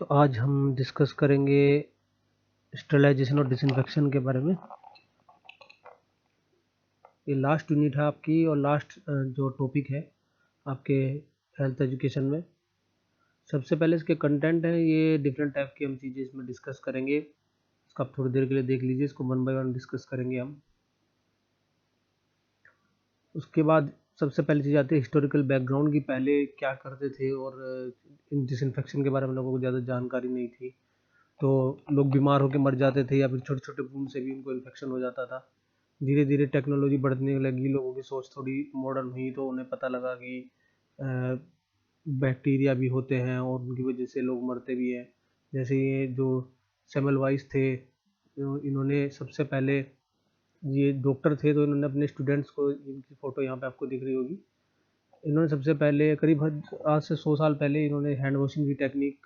तो आज हम डिस्कस करेंगे स्टेरिलाइजेशन और डिसइंफेक्शन के बारे में। ये लास्ट यूनिट है आपकी और लास्ट जो टॉपिक है आपके हेल्थ एजुकेशन में। सबसे पहले इसके कंटेंट है, ये डिफरेंट टाइप की हम चीज़ें इसमें डिस्कस करेंगे। इसको आप थोड़ी देर के लिए देख लीजिए, इसको वन बाय वन डिस्कस करेंगे हम। उसके बाद सबसे पहली चीज़ आती है हिस्टोरिकल बैकग्राउंड की, पहले क्या करते थे और इन डिसइंफेक्शन के बारे में लोगों को ज़्यादा जानकारी नहीं थी, तो लोग बीमार होकर मर जाते थे या फिर छोटे छोटे बूंद से भी उनको इन्फेक्शन हो जाता था। धीरे धीरे टेक्नोलॉजी बढ़ने लगी, लोगों की सोच थोड़ी मॉडर्न हुई, तो उन्हें पता लगा कि बैक्टीरिया भी होते हैं और उनकी वजह से लोग मरते भी हैं। जैसे ये जो सेमलवाइज थे, इन्होंने सबसे पहले, ये डॉक्टर थे, तो इन्होंने अपने स्टूडेंट्स को, इनकी फ़ोटो यहाँ पे आपको दिख रही होगी, इन्होंने सबसे पहले करीब आज से 100 साल पहले इन्होंने हैंड वॉशिंग की टेक्निक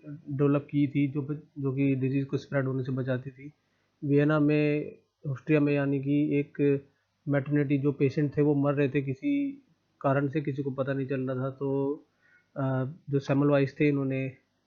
डेवलप की थी, जो कि डिजीज़ को स्प्रेड होने से बचाती थी। वियना में, ऑस्ट्रिया में, यानी कि एक मैटरनिटी, जो पेशेंट थे वो मर रहे थे किसी कारण से, किसी को पता नहीं चल रहा था, तो जो सेमलवाइज थे, इन्होंने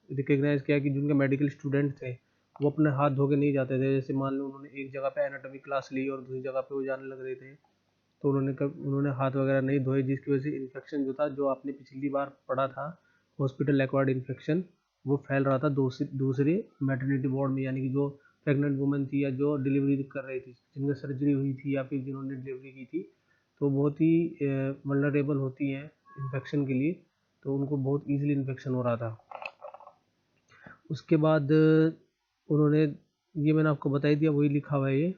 रिकग्नाइज किया कि जिनके मेडिकल स्टूडेंट थे वो अपने हाथ धो के नहीं जाते थे। जैसे मान लो उन्होंने एक जगह पे एनाटॉमी क्लास ली और दूसरी जगह पे वो जाने लग रहे थे, तो उन्होंने हाथ वगैरह नहीं धोए, जिसकी वजह से इन्फेक्शन जो था, जो आपने पिछली बार पढ़ा था, हॉस्पिटल एक्वायर्ड इन्फेक्शन, वो फैल रहा था दूसरे मैटरनिटी वार्ड में, यानी कि जो प्रेग्नेंट वुमेन थी या जो डिलीवरी कर रही थी, जिनमें सर्जरी हुई थी या फिर जिन्होंने डिलीवरी की थी, तो बहुत ही वल्नरेबल होती हैं इन्फेक्शन के लिए, तो उनको बहुत ईजिली इन्फेक्शन हो रहा था। उसके बाद उन्होंने, ये मैंने आपको बता ही दिया, वही लिखा हुआ है ये।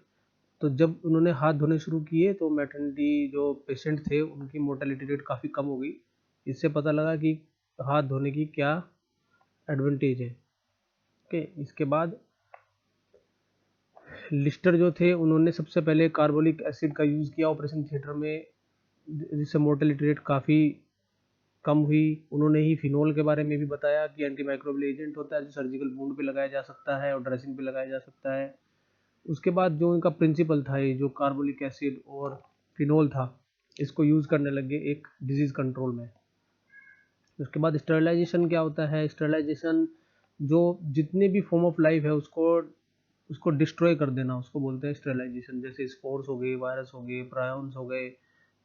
तो जब उन्होंने हाथ धोने शुरू किए तो मैटरनिटी जो पेशेंट थे उनकी मोर्टेलिटी रेट काफ़ी कम हो गई। इससे पता लगा कि हाथ धोने की क्या एडवांटेज है। ओके, इसके बाद लिस्टर जो थे, उन्होंने सबसे पहले कार्बोलिक एसिड का यूज़ किया ऑपरेशन थिएटर में, जिससे मोर्टेलिटी रेट काफ़ी कम हुई। उन्होंने ही फिनोल के बारे में भी बताया कि एंटी माइक्रोबियल एजेंट होता है, जो सर्जिकल वुंड पे लगाया जा सकता है और ड्रेसिंग पे लगाया जा सकता है। उसके बाद जो इनका प्रिंसिपल था, ये जो कार्बोलिक एसिड और फिनोल था, इसको यूज़ करने लगे एक डिजीज़ कंट्रोल में। उसके बाद स्टरलाइजेशन क्या होता है? स्टरलाइजेशन जो जितने भी फॉर्म ऑफ लाइफ है उसको डिस्ट्रॉय कर देना, उसको बोलते हैं स्टरलाइजेशन। जैसे स्पोर्स हो गए, वायरस हो गए, प्रायोन्स हो गए,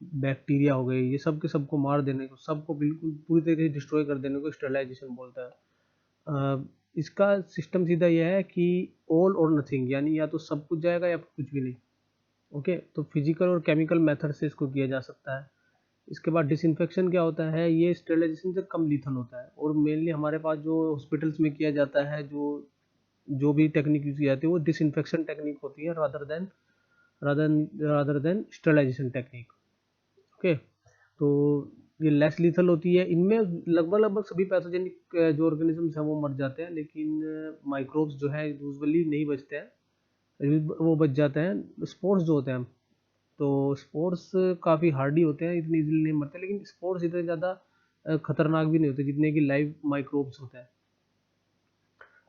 बैक्टीरिया हो गए, ये सब के सबको मार देने को, सबको बिल्कुल पूरी तरीके से डिस्ट्रॉय कर देने को स्टरलाइजेशन बोलता है। इसका सिस्टम सीधा यह है कि ऑल और नथिंग, यानी या तो सब कुछ जाएगा या कुछ भी नहीं। ओके, तो फिजिकल और केमिकल मेथड से इसको किया जा सकता है। इसके बाद डिसइंफेक्शन क्या होता है? ये स्टेरिलाइजेशन से कम लीथल होता है और मेनली हमारे पास जो हॉस्पिटल्स में किया जाता है, जो जो भी टेक्निक यूज की जाती है, वो डिसइंफेक्शन टेक्निक होती है, rather than sterilization technique. Okay, तो ये लेस लीथल होती है। इनमें लगभग लगभग सभी पैथोजेनिक जो ऑर्गेनिजम्स हैं वो मर जाते हैं, लेकिन माइक्रोब्स जो है यूजुअली नहीं बचते हैं, वो बच जाते हैं। स्पोर्स जो होते हैं, तो स्पोर्स काफ़ी हार्डी होते हैं, इतनी इजीली नहीं मरते, लेकिन स्पोर्स इतने ज़्यादा खतरनाक भी नहीं होते जितने कि लाइव माइक्रोब्स होते हैं।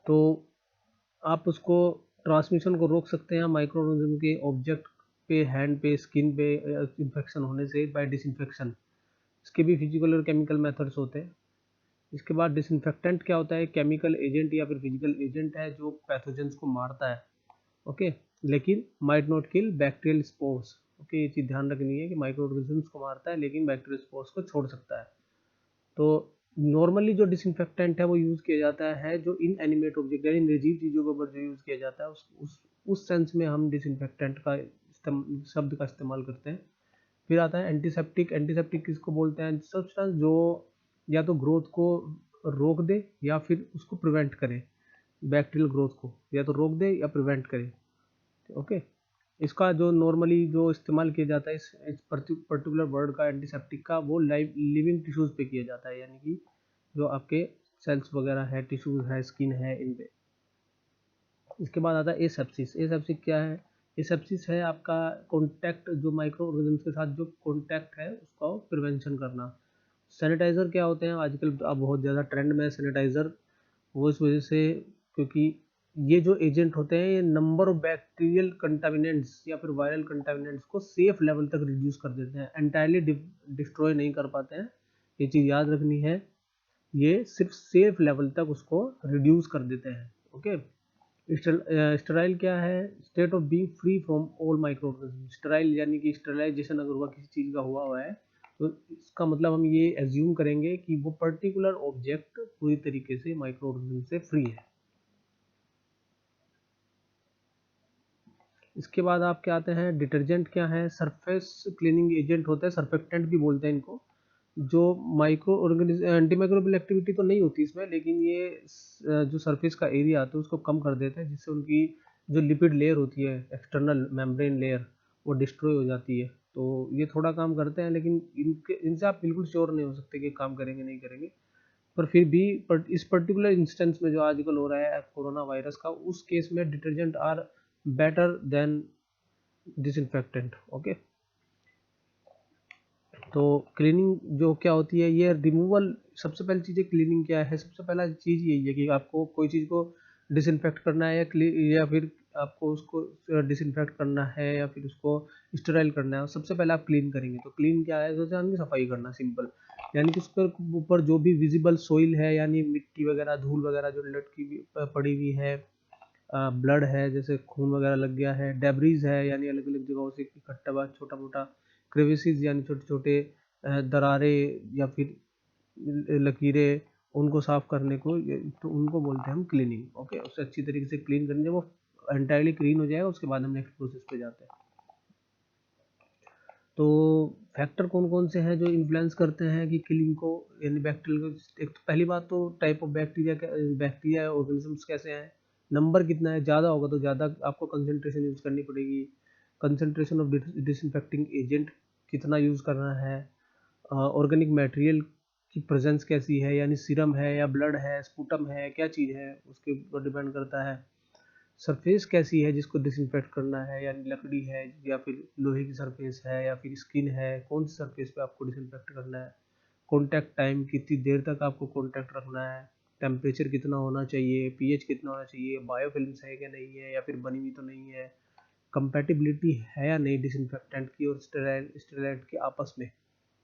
तो आप उसको, ट्रांसमिशन को रोक सकते हैं माइक्रो ऑर्गेनिज्म के ऑब्जेक्ट पे, हैंड पे, स्किन पे इन्फेक्शन होने से बाय डिसइंफेक्शन। इसके भी फिजिकल और केमिकल मेथड्स होते हैं। इसके बाद डिसइंफेक्टेंट क्या होता है? केमिकल एजेंट या फिर फिजिकल एजेंट है जो पैथोजेंस को मारता है। ओके, लेकिन might not kill bacterial spores. Okay, ये चीज़ ध्यान रखनी है कि माइक्रो ऑर्गेनिजम्स को मारता है लेकिन बैक्टीरियल स्पोर्स को छोड़ सकता है। तो नॉर्मली जो डिसइंफेक्टेंट है वो यूज़ किया जाता है जो इन एनिमेट ऑब्जेक्ट, यानी निर्जीव चीज़ों के ऊपर जो यूज़ किया जाता है, उस सेंस में हम डिसइंफेक्टेंट का शब्द का इस्तेमाल करते हैं। फिर आता है एंटीसेप्टिक। एंटीसेप्टिक किसको बोलते हैं? सब्सटेंस जो या तो ग्रोथ को रोक दे या फिर उसको प्रिवेंट करे, बैक्टीरियल ग्रोथ को या तो रोक दे या प्रिवेंट करे। ओके, इसका जो नॉर्मली जो इस्तेमाल किया जाता है इस पर्टिकुलर वर्ड का, एंटीसेप्टिक का, वो लिविंग टिश्यूज़ पे किया जाता है, यानी कि जो आपके सेल्स वगैरह है, टिश्यूज़ है, स्किन है, इन पे। इसके बाद आता है एसेप्सिस। एसेप्सिस क्या है? एसेप्सिस है आपका कॉन्टैक्ट, जो माइक्रो ऑर्गेनिज्म के साथ जो कॉन्टैक्ट है उसका प्रिवेंशन करना। सैनिटाइज़र क्या होते हैं? आजकल अब बहुत ज़्यादा ट्रेंड में सैनिटाइज़र, वो इस वजह से क्योंकि ये जो एजेंट होते हैं, ये नंबर ऑफ बैक्टीरियल कंटामिनेंट्स या फिर वायरल कंटामिनेंट्स को सेफ लेवल तक रिड्यूस कर देते हैं, एंटायरली डिस्ट्रॉय नहीं कर पाते हैं। ये चीज़ याद रखनी है। ये सिर्फ सेफ लेवल तक उसको रिड्यूस कर देते हैं। ओके, स्टेराइल क्या है? State of being free from all micro organism. Sterile यानी कि स्टेरलाइजेशन अगर हुआ किसी चीज़ का हुआ है तो इसका मतलब हम ये एज्यूम करेंगे कि वो पर्टिकुलर ऑब्जेक्ट पूरी तरीके से माइक्रो ऑर्गेनिज्म से फ्री है। इसके बाद आप क्या आते हैं, डिटर्जेंट क्या है? सरफेस क्लीनिंग एजेंट होता है, सर्फेक्टेंट भी बोलते हैं इनको, जो micro organism, anti microbial activity तो नहीं होती इसमें, लेकिन ये जो सरफेस का एरिया आता है उसको कम कर देते हैं, जिससे उनकी जो लिपिड लेयर होती है, एक्सटर्नल मेम्ब्रेन लेयर, वो डिस्ट्रॉय हो जाती है। तो ये थोड़ा काम करते हैं, लेकिन इनसे आप बिल्कुल श्योर नहीं हो सकते कि काम करेंगे नहीं करेंगे। पर फिर भी इस पर्टिकुलर इंस्टेंस में जो आजकल हो रहा है कोरोना वायरस का, उस केस में detergent are better than disinfectant. Okay, तो क्लीनिंग जो क्या होती है, ये रिमूवल, सबसे पहली चीज़ क्लीनिंग क्या है? सबसे पहला चीज़ यही है कि आपको कोई चीज़ को डिसइंफेक्ट करना है या फिर आपको उसको डिसइंफेक्ट करना है या फिर उसको स्टेराइल करना है, सबसे पहले आप क्लीन करेंगे। तो क्लीन क्या है? सोचा हमने सफाई करना, सिंपल, यानी कि उसके ऊपर जो भी विजिबल सोइल है, यानी मिट्टी वगैरह, धूल वगैरह जो लटकी पड़ी हुई है, ब्लड है जैसे खून वगैरह लग गया है, डेब्रीज है यानी अलग अलग जगहों से इकट्ठा हुआ छोटा मोटा, क्रेविसेस यानी छोटे छोटे दरारें या फिर लकीरें, उनको साफ करने को, तो उनको बोलते हैं हम क्लीनिंग। ओके, उससे अच्छी तरीके से क्लीन करने, जब वो एंटायरली क्लीन हो जाएगा उसके बाद हम नेक्स्ट प्रोसेस पे जाते हैं। तो फैक्टर कौन कौन से हैं जो इन्फ्लुएंस करते हैं कि किलिंग को, यानी बैक्टीरियल को? एक तो पहली बात तो टाइप ऑफ बैक्टीरिया ऑर्गेनिजम्स कैसे हैं, नंबर कितना है, ज़्यादा होगा तो ज़्यादा आपको कंसंट्रेशन यूज़ करनी पड़ेगी, कंसंट्रेशन ऑफ डिसइंफेक्टिंग एजेंट कितना यूज़ करना है, ऑर्गेनिक मटेरियल की प्रेजेंस कैसी है, यानी सीरम है या ब्लड है, स्पूटम है, क्या चीज़ है, उसके ऊपर डिपेंड करता है। सरफेस कैसी है जिसको डिसइंफेक्ट करना है, यानी लकड़ी है या फिर लोहे की सरफेस है या फिर स्किन है, कौन सी सरफेस पे आपको डिसइंफेक्ट करना है। कॉन्टैक्ट टाइम, कितनी देर तक आपको कॉन्टैक्ट रखना है, टेम्परेचर कितना होना चाहिए, पीएच कितना होना चाहिए, बायोफिल्म्स है कि नहीं है या फिर बनी हुई तो नहीं है, कंपैटिबिलिटी है या नहीं डिसइंफेक्टेंट की और स्टेरलाइट के आपस में,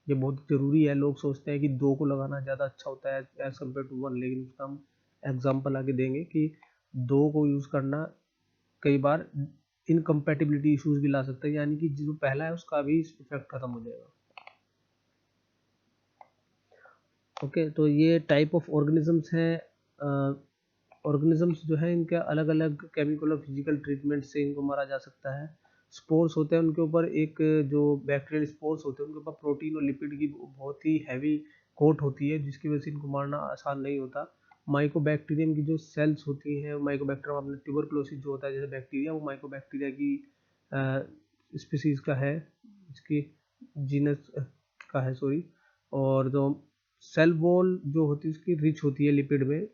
ये बहुत ज़रूरी है। लोग सोचते हैं कि दो को लगाना ज़्यादा अच्छा होता है एज कम्पेयर टू वन, लेकिन उसका हम एग्जाम्पल आगे देंगे कि दो को यूज़ करना कई बार इनकम्पैटिबिलिटी इश्यूज भी ला सकता है, यानी कि जो पहला है उसका भी इफेक्ट खत्म हो जाएगा। ओके, तो ये टाइप ऑफ ऑर्गेनिजम्स हैं। ऑर्गेनिजम्स जो है इनके अलग अलग केमिकल और फिजिकल ट्रीटमेंट से इनको मारा जा सकता है। स्पोर्स होते हैं उनके ऊपर, एक जो बैक्टीरियल स्पोर्स होते हैं उनके ऊपर प्रोटीन और लिपिड की बहुत ही हैवी कोट होती है, जिसकी वजह से इनको मारना आसान नहीं होता। माइकोबैक्टीरियम की जो सेल्स होती हैं, माइकोबैक्टीरियम अपने ट्यूबरकुलोसिस जो होता है जैसे बैक्टीरिया, वो माइकोबैक्टीरिया की स्पीसीज का है, इसकी जीनस का है, सॉरी। और जो सेल वॉल जो होती है उसकी रिच होती है लिपिड में।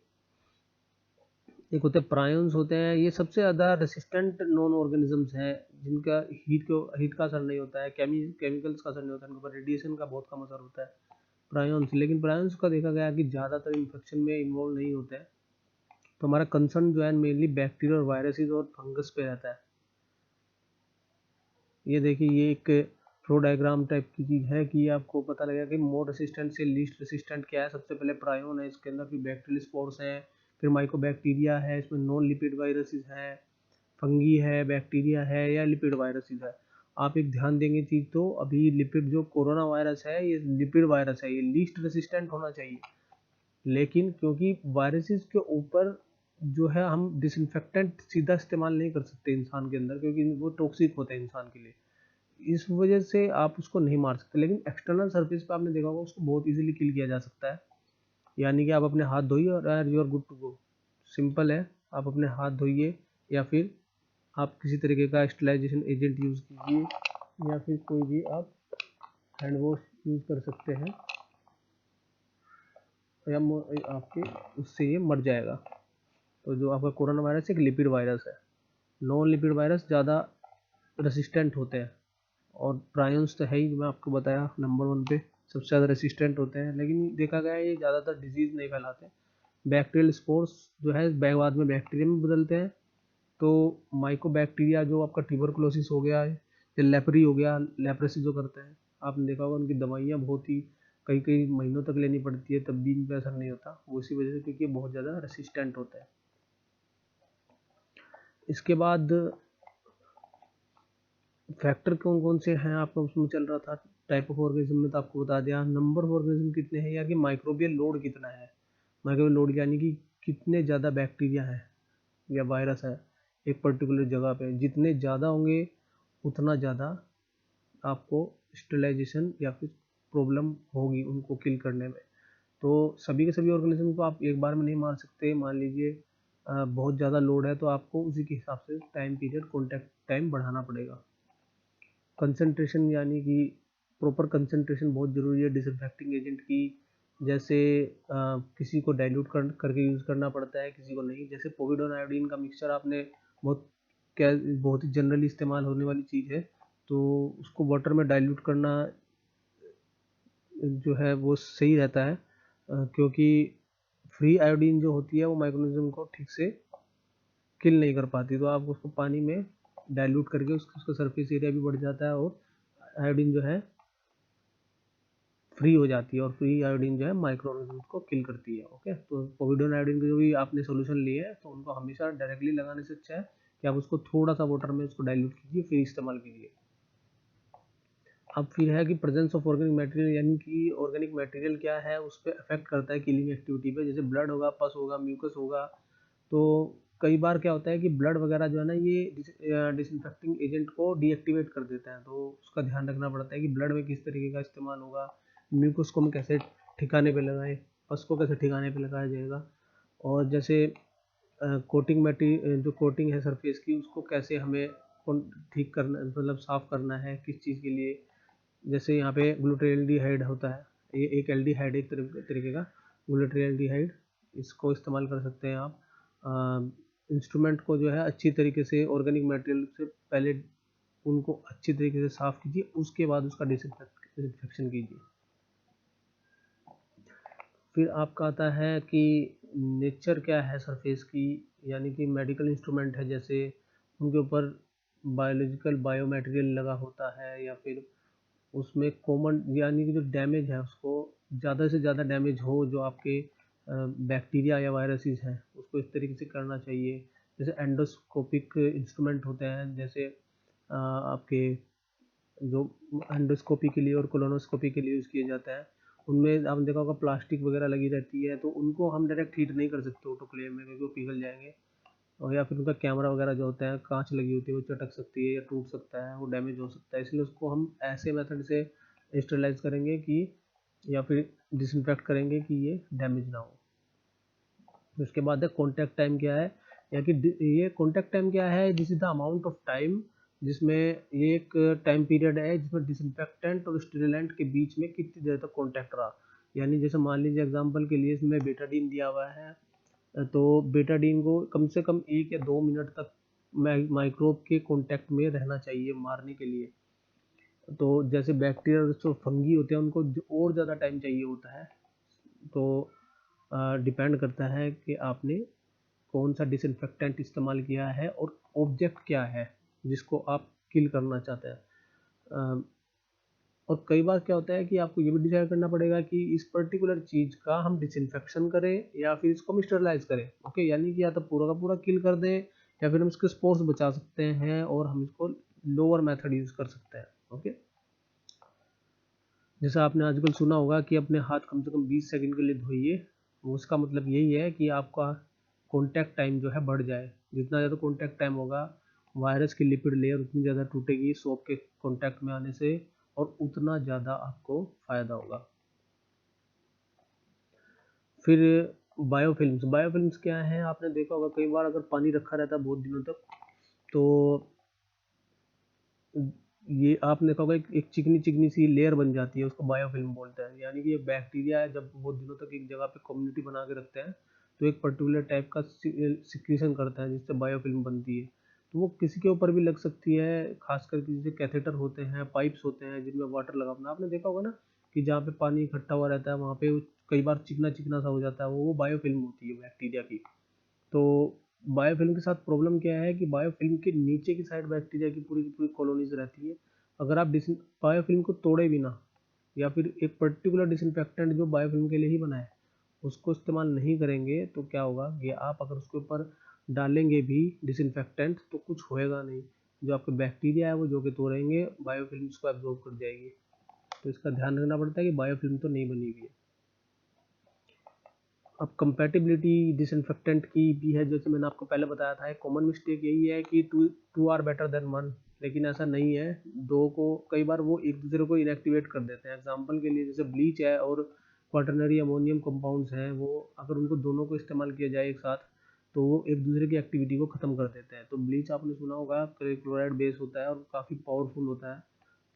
एक होते हैं प्रायंस होते हैं, ये सबसे ज़्यादा रेसिस्टेंट नॉन ऑर्गेनिजम्स हैं, जिनका हीट का असर नहीं होता है, केमिकल्स का असर नहीं होता है, इनके ऊपर रेडिएशन का बहुत कम असर होता है प्रायंस। लेकिन प्रायंस का देखा गया कि ज़्यादातर इन्फेक्शन में इन्वॉल्व नहीं होते हैं। तो हमारा कंसर्न जो है मेनली बैक्टीरिया और वायरसेस और फंगस पे रहता है। ये देखिए, ये एक फ्लो डायग्राम टाइप की चीज़ है कि आपको पता लगेगा कि मोर रेसिस्टेंट से लीस्ट रेसिस्टेंट क्या है। सबसे पहले प्रायोन है, इसके अंदर फिर बैक्टीरियल स्पोर्स हैं, फिर माइकोबैक्टीरिया है, इसमें नॉन लिपिड वायरसेस हैं, फंगी है, बैक्टीरिया है या लिपिड वायरसेस है। आप एक ध्यान देंगे चीज़, तो अभी लिपिड जो कोरोना वायरस है ये लिपिड वायरस है, ये लीस्ट रेसिस्टेंट होना चाहिए, लेकिन क्योंकि वायरसेस के ऊपर जो है हम डिसइंफेक्टेंट सीधा इस्तेमाल नहीं कर सकते इंसान के अंदर, क्योंकि वो टॉक्सिक होता है इंसान के लिए, इस वजह से आप उसको नहीं मार सकते। लेकिन एक्सटर्नल सरफेस पे आपने देखा होगा उसको बहुत इजीली किल किया जा सकता है, यानी कि आप अपने हाथ धोइए और you are good to go. Simple है, आप अपने हाथ धोइए या फिर आप किसी तरीके का स्टेरिलाइजेशन एजेंट यूज़ कीजिए या फिर कोई भी आप हैंड वॉश यूज़ कर सकते हैं, या आपके उससे ये मर जाएगा। तो जो आपका कोरोना वायरस एक लिपिड वायरस है, नॉन लिपिड वायरस ज़्यादा रेसिस्टेंट होते हैं, और प्रायंस तो है ही, मैं आपको बताया नंबर 1 पे सबसे ज़्यादा रेसिस्टेंट होते हैं, लेकिन देखा गया है ये ज़्यादातर डिजीज़ नहीं फैलाते। बैक्टीरियल स्पोर्स जो है बाद में बैक्टीरिया में बदलते हैं। तो माइकोबैक्टीरिया जो आपका ट्यूबरकुलोसिस हो गया है या लेप्री हो गया, लेप्रेसी जो करते हैं, आपने देखा होगा उनकी दवाइयाँ बहुत ही कई कई महीनों तक लेनी पड़ती है, तब भी इन पे असर नहीं होता, वो इसी वजह से क्योंकि ये बहुत ज़्यादा रेसिस्टेंट होता है। इसके बाद फैक्टर कौन कौन से हैं आपका उसमें चल रहा था, टाइप ऑफ ऑर्गेनिज्म में तो आपको बता दिया। नंबर ऑफ ऑर्गेनिज्म कितने हैं, यार कि माइक्रोबियल लोड कितना है। माइक्रोबियल लोड यानी कि कितने ज़्यादा बैक्टीरिया है या वायरस है एक पर्टिकुलर जगह पे, जितने ज़्यादा होंगे उतना ज़्यादा आपको स्टेरिलाइजेशन या फिर प्रॉब्लम होगी उनको किल करने में। तो सभी के सभी ऑर्गेनिज्म को आप एक बार में नहीं मार सकते। मान लीजिए बहुत ज़्यादा लोड है तो आपको उसी के हिसाब से टाइम पीरियड कॉन्टैक्ट टाइम बढ़ाना पड़ेगा। कंसंट्रेशन यानी कि प्रॉपर कंसंट्रेशन बहुत ज़रूरी है डिसइंफेक्टिंग एजेंट की। जैसे किसी को डाइल्यूट करके यूज़ करना पड़ता है, किसी को नहीं। जैसे पोविडोन आयोडीन का मिक्सचर आपने बहुत ही जनरली इस्तेमाल होने वाली चीज़ है, तो उसको वाटर में डाइल्यूट करना जो है वो सही रहता है, क्योंकि फ्री आयोडीन जो होती है वो माइक्रोनिज्म को ठीक से किल नहीं कर पाती, तो आप उसको पानी में डाइल्यूट करके उसका सरफेस एरिया भी बढ़ जाता है और आयोडीन जो है फ्री हो जाती है, और फ्री आयोडीन जो है माइक्रो ऑर्गेनिज्म को किल करती है। ओके, तो पोविडोन आयोडीन के जो भी आपने सोल्यूशन लिए हैं तो उनको हमेशा डायरेक्टली लगाने से अच्छा है कि आप उसको थोड़ा सा वाटर में उसको डाइल्यूट कीजिए फिर इस्तेमाल कीजिए। अब फिर है कि प्रेजेंस ऑफ ऑर्गेनिक मटेरियल, यानी कि ऑर्गेनिक मटेरियल क्या है उस पर अफेक्ट करता है किलिंग एक्टिविटी पे। जैसे ब्लड होगा, पस होगा, म्यूकस होगा, तो कई बार क्या होता है कि ब्लड वगैरह जो है ना ये डिसइंफेक्टिंग एजेंट को डीएक्टिवेट कर देते हैं, तो उसका ध्यान रखना पड़ता है कि ब्लड में किस तरीके का इस्तेमाल होगा, म्यूकस को हम कैसे ठिकाने पे लगाएं, पस को कैसे ठिकाने पे लगाया जाएगा, और जैसे कोटिंग मटेरियल जो कोटिंग है सरफेस की उसको कैसे हमें ठीक करना, मतलब साफ करना है किस चीज़ के लिए। जैसे यहाँ पे ग्लूटाल्डिहाइड होता है, ये एक एल्डिहाइड एक तरीके का ग्लूटाल्डिहाइड, इसको इस्तेमाल कर सकते हैं आप। इंस्ट्रूमेंट को जो है अच्छी तरीके से ऑर्गेनिक मटेरियल से पहले उनको अच्छी तरीके से साफ कीजिए, उसके बाद उसका डिसइंफेक्शन कीजिए। फिर आपका आता है कि नेचर क्या है सरफेस की, यानी कि मेडिकल इंस्ट्रूमेंट है जैसे उनके ऊपर बायोलॉजिकल बायोमटेरियल लगा होता है, या फिर उसमें कॉमन यानी कि जो डैमेज है उसको ज़्यादा से ज़्यादा डैमेज हो जो आपके बैक्टीरिया या वायरसेस हैं उसको इस तरीके से करना चाहिए। जैसे एंडोस्कोपिक इंस्ट्रूमेंट होते हैं, जैसे आपके जो एंडोस्कोपी के लिए और कोलोनोस्कोपी के लिए यूज़ किए जाते हैं, उनमें आपने देखा होगा प्लास्टिक वगैरह लगी रहती है, तो उनको हम डायरेक्ट हीट नहीं कर सकते ऑटोक्लेव में क्योंकि वो पिघल जाएंगे। और या फिर उनका कैमरा वगैरह जो होता है, कांच लगी होती है, वो चटक सकती है या टूट सकता है, वो डैमेज हो सकता है, इसलिए उसको हम ऐसे मेथड से स्टरलाइज करेंगे कि या फिर डिसइंफेक्ट करेंगे कि ये डैमेज ना हो। उसके बाद है कॉन्टैक्ट टाइम क्या है, या कि ये कॉन्टैक्ट टाइम क्या है, this is the amount of time जिसमें ये एक टाइम पीरियड है जिसमें डिसइंफेक्टेंट और स्टेरिलेंट के बीच में कितनी देर तक कॉन्टैक्ट रहा। यानी जैसे मान लीजिए एग्जांपल के लिए इसमें बेटाडीन दिया हुआ है, तो बेटाडीन को कम से कम 1 या 2 मिनट तक माइक्रोब के कांटेक्ट में रहना चाहिए मारने के लिए। तो जैसे बैक्टीरिया और जो फंगी होते हैं उनको और ज़्यादा टाइम चाहिए होता है, तो डिपेंड करता है कि आपने कौन सा डिसइंफेक्टेंट इस्तेमाल किया है और ऑब्जेक्ट क्या है जिसको आप किल करना चाहते हैं। और कई बार क्या होता है कि आपको ये भी डिसाइड करना पड़ेगा कि इस पर्टिकुलर चीज़ का हम डिसइंफेक्शन करें या फिर इसको हम स्टरलाइज करें। ओके, यानी कि या तो पूरा का पूरा किल कर दें या फिर हम इसके स्पोर्स बचा सकते हैं और हम इसको लोअर मेथड यूज़ कर सकते हैं। ओके, जैसा आपने आजकल सुना होगा कि अपने हाथ कम से कम 20 सेकंड के लिए धोइए, उसका मतलब यही है कि आपका कॉन्टैक्ट टाइम जो है बढ़ जाए। जितना ज़्यादा कॉन्टैक्ट टाइम होगा वायरस की लिपिड लेयर उतनी ज़्यादा टूटेगी सोप के कॉन्टैक्ट में आने से, और उतना ज़्यादा आपको फ़ायदा होगा। फिर बायोफिल्म्स, बायोफिल्म्स क्या है, आपने देखा होगा कई बार अगर पानी रखा रहता है बहुत दिनों तक, तो ये आपने देखा होगा एक चिकनी चिकनी सी लेयर बन जाती है, उसको बायोफिल्म बोलते हैं। यानी कि ये बैक्टीरिया है जब बहुत दिनों तक एक जगह पे कम्युनिटी बना के रखते हैं तो एक पर्टिकुलर टाइप का सिक्रीशन करता है जिससे बायोफिल्म बनती है। तो वो किसी के ऊपर भी लग सकती है, खास करके जैसे कैथेटर होते हैं, पाइप्स होते हैं जिनमें वाटर लगा होता है। आपने देखा होगा ना कि जहाँ पे पानी इकट्ठा हुआ रहता है वहाँ पे कई बार चिकना चिकना सा हो जाता है, वो बायोफिल्म होती है बैक्टीरिया की। तो बायोफिल्म के साथ प्रॉब्लम क्या है कि बायोफिल्म के नीचे की साइड बैक्टीरिया की पूरी कॉलोनीज रहती है। अगर आप बायोफिल्म को तोड़े भी ना, या फिर एक पर्टिकुलर डिसइंफेक्टेंट जो बायोफिल्म के लिए ही बना है उसको इस्तेमाल नहीं करेंगे तो क्या होगा कि आप अगर उसके ऊपर डालेंगे भी डिसइंफेक्टेंट तो कुछ होएगा नहीं, जो आपके बैक्टीरिया है वो जो कि तो रहेंगे, बायोफिल्म को एब्जॉर्ब कर जाएगी। तो इसका ध्यान रखना पड़ता है कि बायोफिल्म तो नहीं बनी हुई है। अब कंपैटिबिलिटी डिसइंफेक्टेंट की भी है, जैसे मैंने आपको पहले बताया था, एक कॉमन मिस्टेक यही है कि two are better than one, लेकिन ऐसा नहीं है। दो को कई बार वो एक दूसरे को इनएक्टिवेट कर देते हैं। एग्जांपल के लिए जैसे ब्लीच है और क्वाटरनरी अमोनियम कंपाउंड्स हैं, वो अगर उनको दोनों को इस्तेमाल किया जाए एक साथ तो वो एक दूसरे की एक्टिविटी को ख़त्म कर देते हैं। तो ब्लीच आपने सुना होगा क्लोराइड बेस होता है और काफ़ी पावरफुल होता है,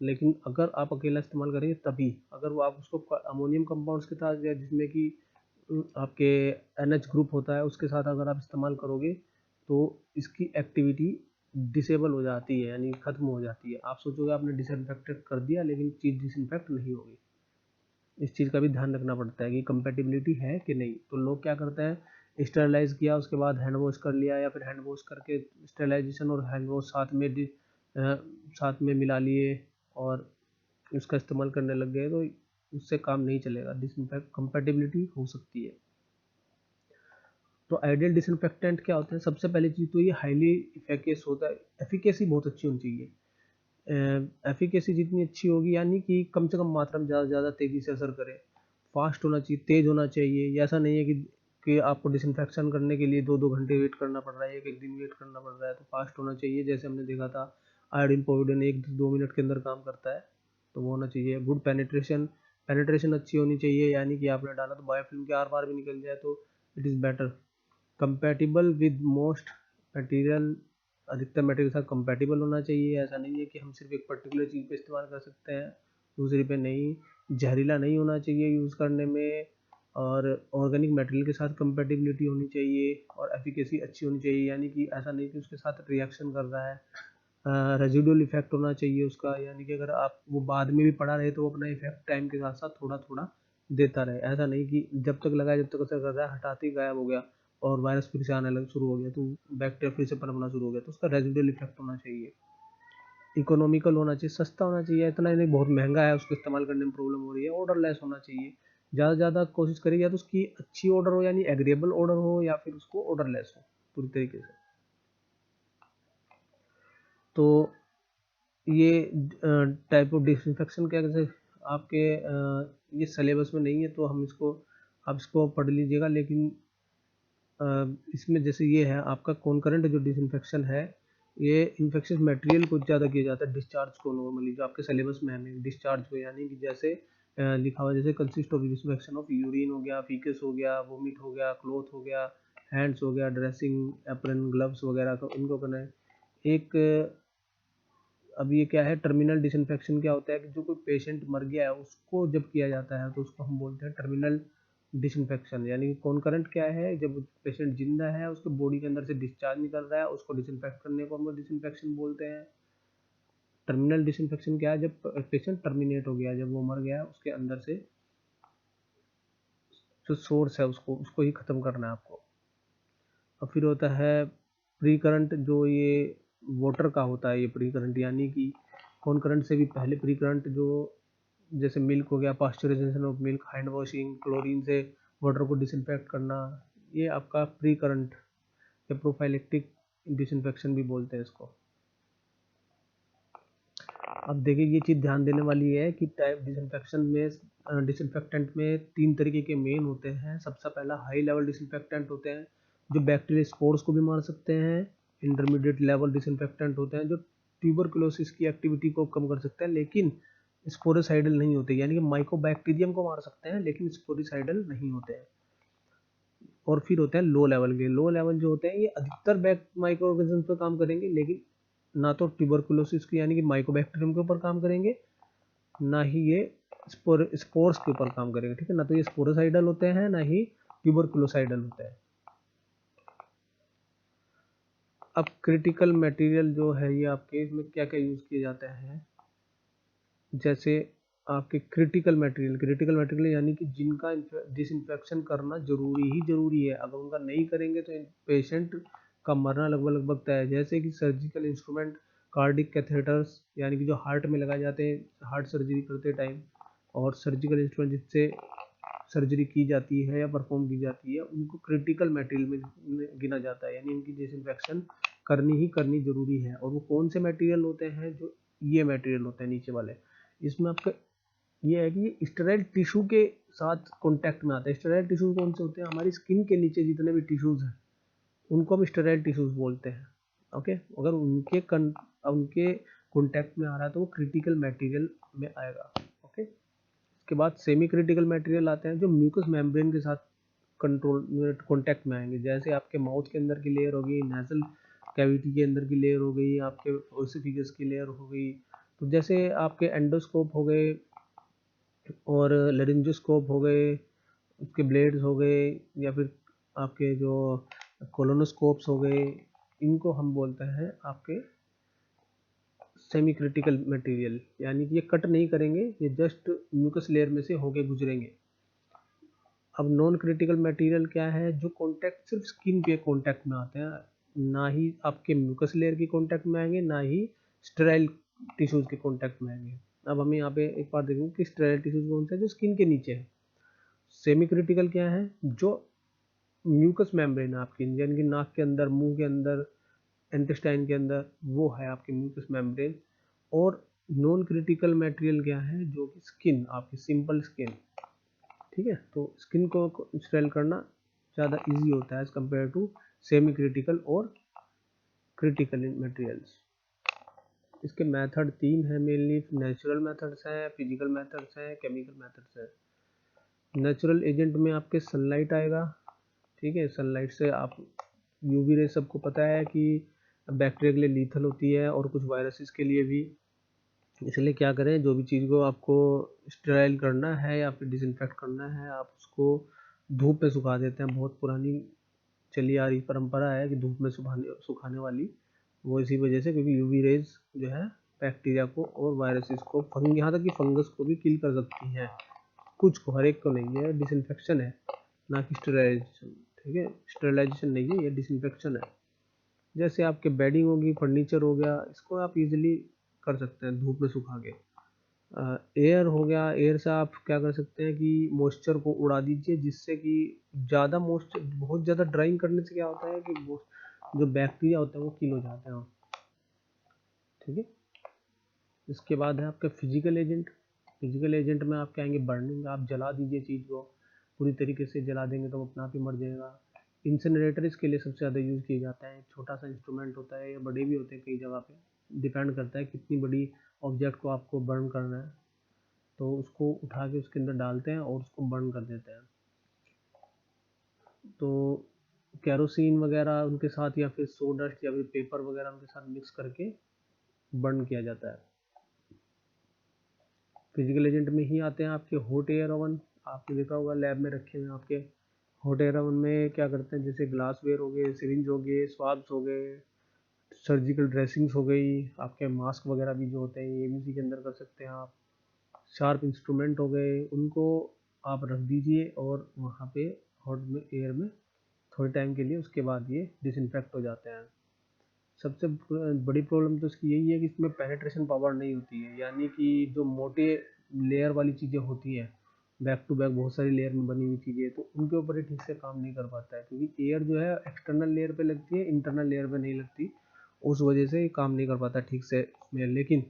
लेकिन अगर आप अकेला इस्तेमाल करेंगे तभी, अगर वो आप उसको अमोनियम कंपाउंड्स के साथ या जिसमें कि आपके NH ग्रुप होता है उसके साथ अगर आप इस्तेमाल करोगे तो इसकी एक्टिविटी डिसेबल हो जाती है, यानी ख़त्म हो जाती है। आप सोचोगे आपने डिसइंफेक्टेड कर दिया लेकिन चीज़ डिसइंफेक्ट नहीं होगी। इस चीज़ का भी ध्यान रखना पड़ता है कि कंपैटिबिलिटी है कि नहीं। तो लोग क्या करते हैं, स्टरलाइज किया उसके बाद हैंड वॉश कर लिया, या फिर हैंड वॉश करके स्टरलाइजेशन और हैंड वॉश साथ में मिला लिए और उसका इस्तेमाल करने लग गए, तो उससे काम नहीं चलेगा, डिसइंफेक्ट कंपैटिबिलिटी हो सकती है। तो आइडियल डिसइंफेक्टेंट क्या होते हैं, सबसे पहली चीज़ तो ये हाईली इफेक्टिव होता है, एफिकेसी बहुत अच्छी होनी चाहिए। एफिकेसी जितनी अच्छी होगी यानी कि कम से कम मात्रा में ज़्यादा से ज़्यादा तेज़ी से असर करे, फास्ट होना चाहिए, तेज़ होना चाहिए। ऐसा नहीं है कि आपको डिसइंफेक्शन करने के लिए 2-2 घंटे वेट करना पड़ रहा है, एक दिन वेट करना पड़ रहा है। तो फास्ट होना चाहिए, जैसे हमने देखा था आयोडीन पाउडर 1-2 मिनट के अंदर काम करता है, तो वो होना चाहिए। गुड पेनिट्रेशन, पेनिट्रेशन अच्छी होनी चाहिए, यानी कि आपने डाला तो बायोफिल्म के आर पार भी निकल जाए तो it is better. Compatible with most material, अधिकतर मटेरियल के साथ कंपैटिबल होना चाहिए। ऐसा नहीं है कि हम सिर्फ एक पर्टिकुलर चीज़ पे इस्तेमाल कर सकते हैं दूसरी पे नहीं। जहरीला नहीं होना चाहिए यूज़ करने में, और ऑर्गेनिक मटेरियल के साथ कंपैटिबिलिटी होनी चाहिए, और एफिकेसी अच्छी होनी चाहिए, यानी कि ऐसा नहीं कि उसके साथ रिएक्शन कर रहा है। रेजिडुअल इफेक्ट होना चाहिए उसका, यानी कि अगर आप वो बाद में भी पड़ा रहे तो वो अपना इफेक्ट टाइम के साथ साथ थोड़ा थोड़ा देता रहे। ऐसा नहीं कि जब तक लगाया जब तक असर कर रहा है हटाते ही गायब हो गया और वायरस फिर से आने लग शुरू हो गया, तो बैक्टीरिया फिर से पनपना शुरू हो गया, तो उसका रेजिडुअल इफेक्ट होना चाहिए। इकोनॉमिकल होना चाहिए, सस्ता होना चाहिए, इतना नहीं बहुत महंगा है उसको इस्तेमाल करने में प्रॉब्लम हो रही है। ऑर्डरलेस होना चाहिए, ज़्यादा से ज़्यादा कोशिश करिए या तो उसकी अच्छी ऑर्डर हो यानी एग्रीएबल ऑर्डर हो, या फिर उसको ऑर्डरलेस हो पूरी तरीके से। तो ये टाइप ऑफ डिसइंफेक्शन क्या, जैसे आपके ये सिलेबस में नहीं है तो हम इसको, आप इसको पढ़ लीजिएगा, लेकिन इसमें जैसे ये है आपका कॉन्करेंट जो डिसइंफेक्शन है, ये इन्फेक्शियस मटेरियल को ज़्यादा किया जाता है, डिस्चार्ज को नॉर्मली जो आपके सिलेबस में है डिस्चार्ज को, यानी कि जैसे लिखा हुआ जैसे consist of disinfection of urine हो गया, फीकस हो गया, वोमिट हो गया, क्लॉथ हो गया, हैंड्स हो गया, ड्रेसिंग एप्रन ग्लव्स वगैरह का इनको करना है। एक अब ये क्या है, टर्मिनल डिसइंफेक्शन क्या होता है कि जो कोई पेशेंट मर गया है उसको जब किया जाता है तो उसको हम बोलते हैं टर्मिनल डिसइंफेक्शन। यानी कि कॉन्करेंट क्या है, जब पेशेंट जिंदा है उसके बॉडी के अंदर से डिस्चार्ज निकल रहा है उसको डिसइंफेक्ट करने को हम लोग डिसइंफेक्शन बोलते हैं। टर्मिनल डिसइंफेक्शन क्या है, जब पेशेंट टर्मिनेट हो गया, जब वो मर गया उसके अंदर से जो सोर्स है उसको उसको ही ख़त्म करना है आपको। और फिर होता है प्री करंट, जो ये वाटर का होता है, ये प्री करंट यानी कि कॉन्करेंट से भी पहले प्री करंट, जो जैसे मिल्क हो गया, pasteurization of milk, hand washing, chlorine से वाटर को डिसइंफेक्ट करना, ये आपका प्री करंट या प्रोफाइलेक्टिक डिसइंफेक्शन भी बोलते हैं इसको। अब देखिए ये चीज़ ध्यान देने वाली है कि टाइप डिसइंफेक्शन में डिसइंफेक्टेंट में 3 तरीके के मेन होते हैं। सबसे पहला हाई लेवल डिसइंफेक्टेंट होते हैं जो बैक्टीरियल स्पोर्स को भी मार सकते हैं। इंटरमीडिएट लेवल डिसइंफेक्टेंट होते हैं जो ट्यूबरकुलोसिस की एक्टिविटी को कम कर सकते हैं लेकिन स्पोरिसाइडल नहीं होते, यानी कि माइकोबैक्टीरियम को मार सकते हैं लेकिन स्पोरिसाइडल नहीं होते हैं। और फिर होते हैं लो लेवल के, लो लेवल जो होते हैं ये अधिकतर माइक्रो ऑर्गेनिज्म पर काम करेंगे, लेकिन ना तो ट्यूबरकुलोसिस की यानी कि माइकोबैक्टीरियम के ऊपर काम करेंगे, ना ही ये स्पोर्स के ऊपर काम करेंगे। ठीक है, ना तो ये स्पोरोसाइडल होते हैं ना ही ट्यूबरकुलोसाइडल होते हैं। अब क्रिटिकल मटेरियल जो है ये आपके इसमें क्या क्या यूज किए जाते हैं, जैसे आपके क्रिटिकल मटेरियल यानी कि जिनका डिसइंफेक्शन करना जरूरी है, अगर उनका नहीं करेंगे तो पेशेंट का मरना लगभग लगभग तय है। जैसे कि सर्जिकल इंस्ट्रूमेंट, कार्डिक कैथेटर्स यानी कि जो हार्ट में लगाए जाते हैं हार्ट सर्जरी करते टाइम, और सर्जिकल इंस्ट्रूमेंट जिससे सर्जरी की जाती है या परफॉर्म की जाती है उनको क्रिटिकल मटेरियल में गिना जाता है, यानी इनकी डिसइंफेक्शन करनी जरूरी है। और वो कौन से मटेरियल होते हैं, जो ये मटेरियल होते हैं नीचे वाले, इसमें आपका ये है कि ये स्टेराइल टिश्यू के साथ कांटेक्ट में आता है। स्टेराइल टिश्यू कौन से होते हैं, हमारी स्किन के नीचे जितने भी टिश्यूज हैं उनको हम स्टेराइल टिश्यूज बोलते हैं। ओके, अगर उनके कांटेक्ट में आ रहा है तो वो क्रिटिकल मटेरियल में आएगा। ओके, इसके बाद सेमी क्रिटिकल मटेरियल आते हैं जो म्यूकस मेम्ब्रेन के साथ कांटेक्ट में आएंगे। जैसे आपके माउथ के अंदर की लेयर हो गई, नेजल कैविटी के अंदर की लेयर हो गई, आपके ओसिफिगस की लेयर हो गई। तो जैसे आपके एंडोस्कोप हो गए और लेरिंजोस्कोप हो गए, उसके ब्लेड्स हो गए, या फिर आपके जो कोलोनोस्कोप्स हो गए, इनको हम बोलते हैं आपके सेमी क्रिटिकल मटेरियल, यानी कि ये कट नहीं करेंगे, ये जस्ट म्यूकस लेयर में से होके गुजरेंगे। अब नॉन क्रिटिकल मटेरियल क्या है, जो कांटेक्ट सिर्फ स्किन के कांटेक्ट में आते हैं, ना ही आपके म्यूकस लेयर के कांटेक्ट में आएंगे, ना ही स्टेराइल टिश्यूज के कांटेक्ट में आएंगे। अब हमें यहाँ पे एक बार देखेंगे कि स्टेराइल टिश्यूज कौन से हैं, जो स्किन के नीचे है। सेमी क्रिटिकल क्या है, जो म्यूकस मेम्ब्रेन है आपकी, यानी कि नाक के अंदर, मुंह के अंदर, इंटेस्टाइन के अंदर, वो है आपकी म्यूकस मेम्ब्रेन। और नॉन क्रिटिकल मटेरियल क्या है, जो कि स्किन, आपकी सिंपल स्किन। ठीक है, तो स्किन को स्टेराइल करना ज़्यादा इजी होता है as compared to semi critical और क्रिटिकल मटेरियल्स। इसके मेथड 3 है मेनली, नेचुरल मेथड्स हैं, फिजिकल मेथड्स हैं, केमिकल मेथड्स हैं। नेचुरल एजेंट में आपके सनलाइट आएगा। ठीक है, सनलाइट से आप यूवी रे सबको पता है कि बैक्टीरिया के लिए लीथल होती है और कुछ वायरसेस के लिए भी। इसलिए क्या करें, जो भी चीज़ को आपको स्टेराइल करना है या फिर डिसइंफेक्ट करना है, आप उसको धूप पे सुखा देते हैं। बहुत पुरानी चली आ रही परंपरा है कि धूप में सुखाने वाली, वो इसी वजह से, क्योंकि यूवी रेज जो है बैक्टीरिया को और वायरसेस को, यहाँ तक कि फंगस को भी किल कर सकती हैं। कुछ को, हर एक को नहीं है। डिसइंफेक्शन है, ना कि स्टेरलाइजेशन। ठीक है, स्टेरलाइजेशन नहीं है, ये डिसइंफेक्शन है। जैसे आपके बेडिंग होगी, फर्नीचर हो गया, इसको आप इजीली कर सकते हैं धूप में सुखा के। एयर हो गया, एयर से आप क्या कर सकते हैं कि मॉइस्चर को उड़ा दीजिए, जिससे कि ज़्यादा मॉइस्चर, बहुत ज़्यादा ड्राइंग करने से क्या होता है कि जो बैक्टीरिया होते हैं वो किल हो जाते हैं। ठीक है, इसके बाद है आपका फिजिकल एजेंट। फिजिकल एजेंट में आप कहेंगे बर्निंग, आप जला दीजिए चीज़ को, पूरी तरीके से जला देंगे तो अपना आप ही मर जाएगा। इंसिनरेटर इसके लिए सबसे ज़्यादा यूज़ किया जाता है। छोटा सा इंस्ट्रूमेंट होता है या बड़े भी होते हैं कई जगह पे, डिपेंड करता है कितनी बड़ी ऑब्जेक्ट को आपको बर्न करना है। तो उसको उठा के उसके अंदर डालते हैं और उसको बर्न कर देते हैं। तो केरोसिन वगैरह उनके साथ, या फिर सोडस्ट या फिर पेपर वगैरह उनके साथ मिक्स करके बर्न किया जाता है। फिजिकल एजेंट में ही आते हैं आपके हॉट एयर ओवन। आपने देखा होगा लैब में रखे हुए आपके हॉट एयर ओवन में क्या करते हैं, जैसे ग्लासवेयर हो गए, सिरिंज हो गए, स्वाब्स हो गए, सर्जिकल ड्रेसिंग्स हो गई, आपके मास्क वगैरह भी जो होते हैं ये भी इसी के अंदर कर सकते हैं आप। शार्प इंस्ट्रूमेंट हो गए, उनको आप रख दीजिए और वहाँ पे हॉट में एयर में थोड़े टाइम के लिए, उसके बाद ये डिसइंफेक्ट हो जाते हैं। सबसे बड़ी प्रॉब्लम तो इसकी यही है कि इसमें पेनिट्रेशन पावर नहीं होती है, यानी कि जो मोटे लेयर वाली चीज़ें होती हैं, बैक टू बैक बहुत सारी लेयर में बनी हुई चीज़ें, तो उनके ऊपर ये ठीक से काम नहीं कर पाता है, क्योंकि एयर जो है एक्सटर्नल लेयर पे लगती है, इंटरनल लेयर पे नहीं लगती। उस वजह से ये काम नहीं कर पाता ठीक से इसमें। लेकिन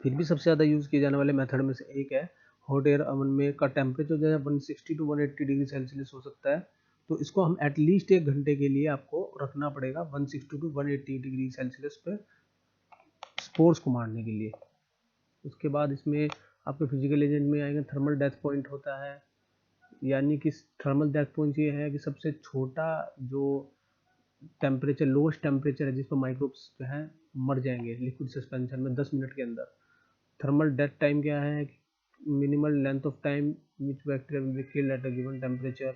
फिर भी सबसे ज़्यादा यूज़ किए जाने वाले मेथड में से एक है हॉट एयर ओवन में का टेम्परेचर जो है 160 टू 180 डिग्री सेल्सियस हो सकता है। तो इसको हम एटलीस्ट 1 घंटे के लिए आपको रखना पड़ेगा 160 टू 180 डिग्री सेल्सियस पे, स्पोर्स को मारने के लिए। उसके बाद इसमें आपके फिजिकल एजेंट में आएंगे थर्मल डेथ पॉइंट होता है, यानी कि थर्मल डेथ पॉइंट ये है कि सबसे छोटा जो टेम्परेचर, लोएस्ट टेम्परेचर है जिस पर माइक्रोब्स जो है मर जाएंगे लिक्विड सस्पेंशन में 10 मिनट के अंदर। थर्मल डेथ टाइम क्या है, minimal length of time which bacteria will be killed at a given temperature.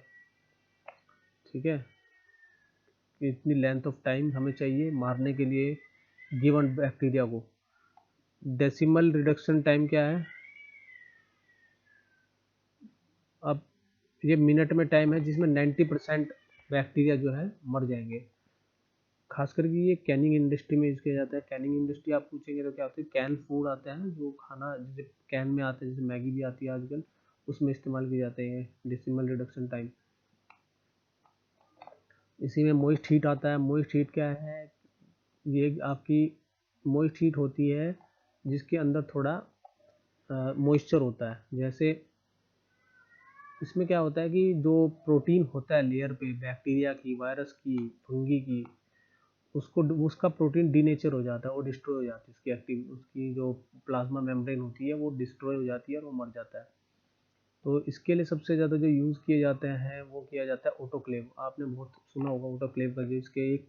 ठीक है, इतनी लेंथ ऑफ टाइम हमें चाहिए मारने के लिए गिवन बैक्टीरिया को। डेसिमल रिडक्शन टाइम क्या है, अब ये मिनट में टाइम है जिसमें 90% बैक्टीरिया जो है मर जाएंगे। खास करके ये कैनिंग इंडस्ट्री में यूज़ किया जाता है। कैनिंग इंडस्ट्री आप पूछेंगे तो क्या होती है, कैन फूड आता है ना, जो खाना जैसे कैन में आता है, जैसे मैगी भी आती है आजकल, उसमें इस्तेमाल किए जाते हैं डेसिमल रिडक्शन टाइम। इसी में मॉइस्ट हीट आता है। मॉइस्ट हीट क्या है, ये आपकी मॉइस्ट हीट होती है जिसके अंदर थोड़ा मॉइस्चर होता है। जैसे इसमें क्या होता है कि जो प्रोटीन होता है लेयर पे, बैक्टीरिया की, वायरस की, फंगी की, उसको उसका प्रोटीन डीनेचर हो जाता है, वो डिस्ट्रॉय हो जाती है, उसकी एक्टिव उसकी जो प्लाज्मा मेम्ब्रेन होती है वो डिस्ट्रॉय हो जाती है और वो मर जाता है। तो इसके लिए सबसे ज़्यादा जो यूज़ किए जाते हैं वो किया जाता है ऑटोक्लेव। आपने बहुत सुना होगा ऑटोक्लेव का, जो इसके एक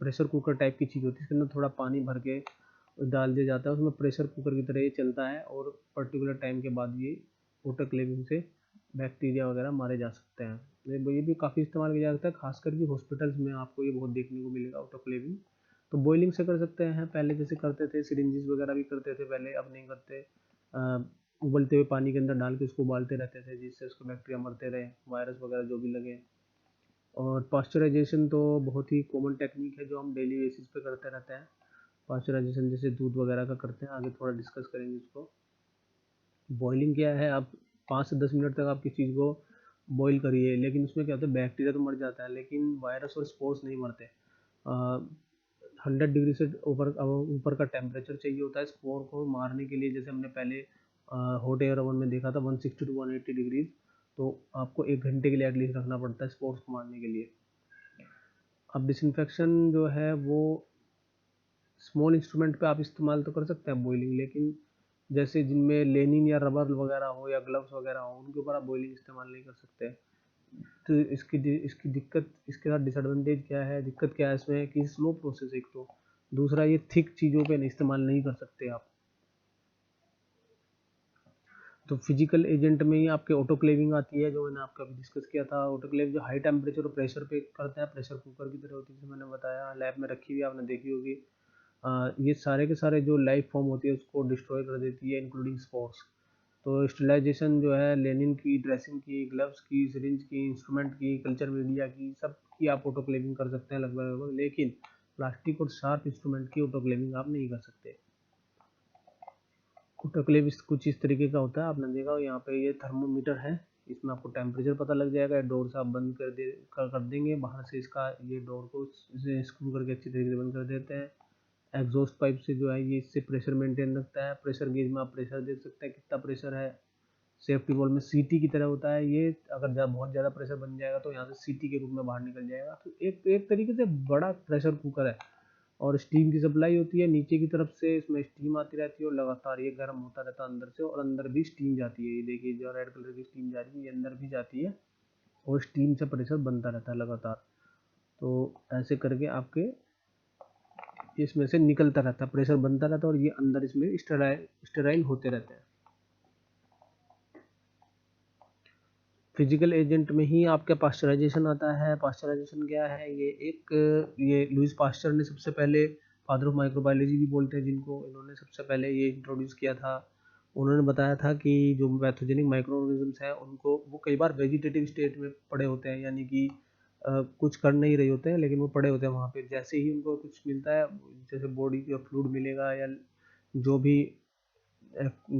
प्रेशर कुकर टाइप की चीज़ होती है, इसके अंदर थोड़ा पानी भर के डाल दिया जाता है, उसमें प्रेशर कुकर की तरह ये चलता है और पर्टिकुलर टाइम के बाद ये ऑटोक्लेविंग से बैक्टीरिया वगैरह मारे जा सकते हैं। ये भी काफ़ी इस्तेमाल किया जाता है, खास करके हॉस्पिटल्स में आपको ये बहुत देखने को मिलेगा ऑटोक्लेविंग। तो बॉइलिंग से कर सकते हैं, पहले जैसे करते थे, सिरिंजेस वगैरह भी करते थे पहले, अब नहीं करते। उबलते हुए पानी के अंदर डाल के उसको उबालते रहते थे, जिससे उसको बैक्टीरिया मरते रहे, वायरस वगैरह जो भी लगे। और पास्चराइजेशन तो बहुत ही कॉमन टेक्निक है जो हम डेली बेसिस पे करते रहते हैं। पास्चराइजेशन जैसे दूध वगैरह का करते हैं, आगे थोड़ा डिस्कस करेंगे इसको। बॉइलिंग क्या है, आप 5 से 10 मिनट तक आप किसी चीज़ को बॉईल करिए, लेकिन उसमें क्या होता है, बैक्टीरिया तो मर जाता है लेकिन वायरस और स्पोर्स नहीं मरते। 100 डिग्री से ऊपर ऊपर का टेम्परेचर चाहिए होता है स्पोर को मारने के लिए। जैसे हमने पहले हॉट एयर ओवन में देखा था 160 टू 180 डिग्री, तो आपको 1 घंटे के लिए एटलीस्ट रखना पड़ता है स्पोर्स को मारने के लिए। अब डिसइंफेक्शन जो है वो स्मॉल इंस्ट्रूमेंट पे आप इस्तेमाल तो कर सकते हैं बॉइलिंग, लेकिन जैसे जिनमें लेनिन या रबर वगैरह हो या ग्लव्स वगैरह हो, उनके ऊपर आप बॉइलिंग इस्तेमाल नहीं कर सकते। तो इसकी दिक्कत, इसके साथ डिसएडवांटेज क्या है, दिक्कत क्या है इसमें कि स्लो प्रोसेस एक तो, दूसरा ये थिक चीज़ों पे इस्तेमाल नहीं कर सकते आप। तो फिजिकल एजेंट में ही आपके ऑटोक्लेविंग आती है, जो मैंने आपका अभी डिस्कस किया था। ऑटोक्लेव जो हाई टेम्परेचर और प्रेशर पे करते हैं, प्रेशर कुकर की तरह होती है, जैसे मैंने बताया, लैब में रखी हुई आपने देखी होगी। ये सारे के सारे जो लाइफ फॉर्म होती है उसको डिस्ट्रॉय कर देती है, इंक्लूडिंग स्पोर्स। तो स्टेलाइजेशन जो है लेनिन की, ड्रेसिंग की, ग्लव्स की, सिरिंज की, इंस्ट्रूमेंट की, कल्चर मीडिया की, सब की आप ऑटोक्लेविंग कर सकते हैं लगभग लगभग, लेकिन प्लास्टिक और शार्प इंस्ट्रूमेंट की ऑटोक्लेविंग आप नहीं कर सकते। ऑटोक्लेव कुछ इस तरीके का होता है, आपने देखा हो यहाँ पे ये थर्मोमीटर है, इसमें आपको टेम्परेचर पता लग जाएगा। डोर से आप बंद कर देंगे बाहर से, इसका ये डोर को स्क्रू करके अच्छी तरीके से बंद कर देते हैं। एग्जॉस्ट पाइप से जो है ये इससे प्रेशर मेंटेन रखता है। प्रेशर गेज में आप प्रेशर देख सकते हैं कितना प्रेशर है। सेफ्टी बॉल में सीटी की तरह होता है ये, अगर बहुत ज़्यादा प्रेशर बन जाएगा तो यहाँ से सीटी के रूप में बाहर निकल जाएगा। तो एक तरीके से बड़ा प्रेशर कुकर है। और स्टीम की सप्लाई होती है नीचे की तरफ से, इसमें स्टीम आती रहती है और लगातार ये गर्म होता रहता है अंदर से, और अंदर भी स्टीम जाती है। ये देखिए जो रेड कलर की स्टीम जा रही है ये अंदर भी जाती है, और स्टीम से प्रेशर बनता रहता है लगातार। तो ऐसे करके आपके इसमें से निकलता रहता है, प्रेशर बनता रहता है, और ये अंदर इसमें स्टेराइल होते रहते हैं। फिजिकल एजेंट में ही आपके पास्चराइजेशन आता है। पास्चराइजेशन क्या है, ये लुईस पास्चर ने सबसे पहले, फादर ऑफ माइक्रोबायोलॉजी भी बोलते हैं जिनको, इन्होंने सबसे पहले ये इंट्रोड्यूस किया था। उन्होंने बताया था कि जो पैथोजेनिक माइक्रो ऑर्गेनिजम्स हैं उनको, वो कई बार वेजिटेटिव स्टेट में पड़े होते हैं, यानी कि कुछ कर नहीं रहे होते हैं लेकिन वो पड़े होते हैं वहाँ पे। जैसे ही उनको कुछ मिलता है, जैसे बॉडी का फ्लूइड मिलेगा या जो भी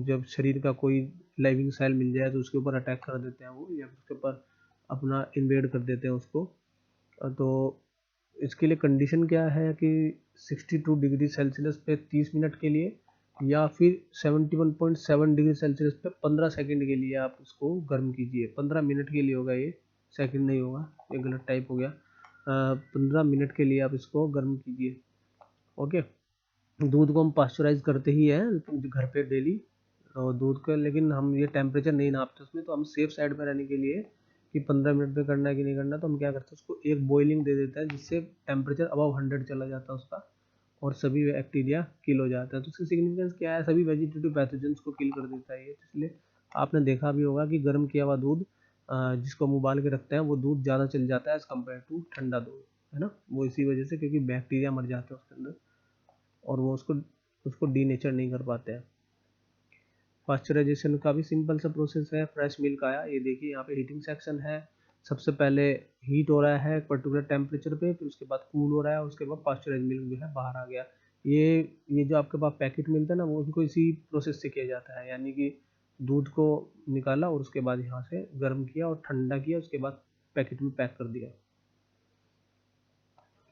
जब शरीर का कोई लाइविंग सेल मिल जाए तो उसके ऊपर अटैक कर देते हैं वो, या उसके ऊपर अपना इन्वेड कर देते हैं उसको। तो इसके लिए कंडीशन क्या है कि 62 डिग्री सेल्सियस पे 30 मिनट के लिए, या फिर 71.7 डिग्री सेल्सियस पे 15 सेकंड के लिए आप उसको गर्म कीजिए। 15 मिनट के लिए होगा ये, सेकंड नहीं होगा, ये गलत टाइप हो गया। 15 मिनट के लिए आप इसको गर्म कीजिए। ओके। दूध को हम पास्चराइज करते ही हैं घर पे डेली, और दूध का, लेकिन हम ये टेम्परेचर नहीं नापते उसमें। तो हम सेफ साइड में रहने के लिए कि 15 मिनट में करना है कि नहीं करना, तो हम क्या करते हैं, उसको एक बॉइलिंग दे देता है जिससे टेम्परेचर अबव 100 चला जाता है उसका, और सभी बैक्टीरिया किल हो जाता है। तो उसकी सिग्निफिकेंस क्या है, सभी वेजिटेटिव पैथोजेंस को किल कर देता है ये। इसलिए आपने देखा भी होगा कि गर्म किया हुआ दूध जिसको हम उबाल के रखते हैं, वो दूध ज़्यादा चल जाता है एज़ कम्पेयर टू ठंडा दूध, है ना। वो इसी वजह से, क्योंकि बैक्टीरिया मर जाते हैं उसके अंदर और वो उसको उसको डीनेचर नहीं कर पाते हैं। पास्चराइजेशन का भी सिंपल सा प्रोसेस है। फ्रेश मिल्क आया, ये देखिए यहाँ पे हीटिंग सेक्शन है, सबसे पहले हीट हो रहा है एक पर्टिकुलर टेम्परेचर पे, फिर उसके बाद कूल हो रहा है, उसके बाद पास्चराइज मिल्क जो है बाहर आ गया। ये जो आपके पास पैकेट मिलता है ना, वो उनको इसी प्रोसेस से किया जाता है, यानी कि दूध को निकाला और उसके बाद यहाँ से गर्म किया और ठंडा किया, उसके बाद पैकेट में पैक कर दिया।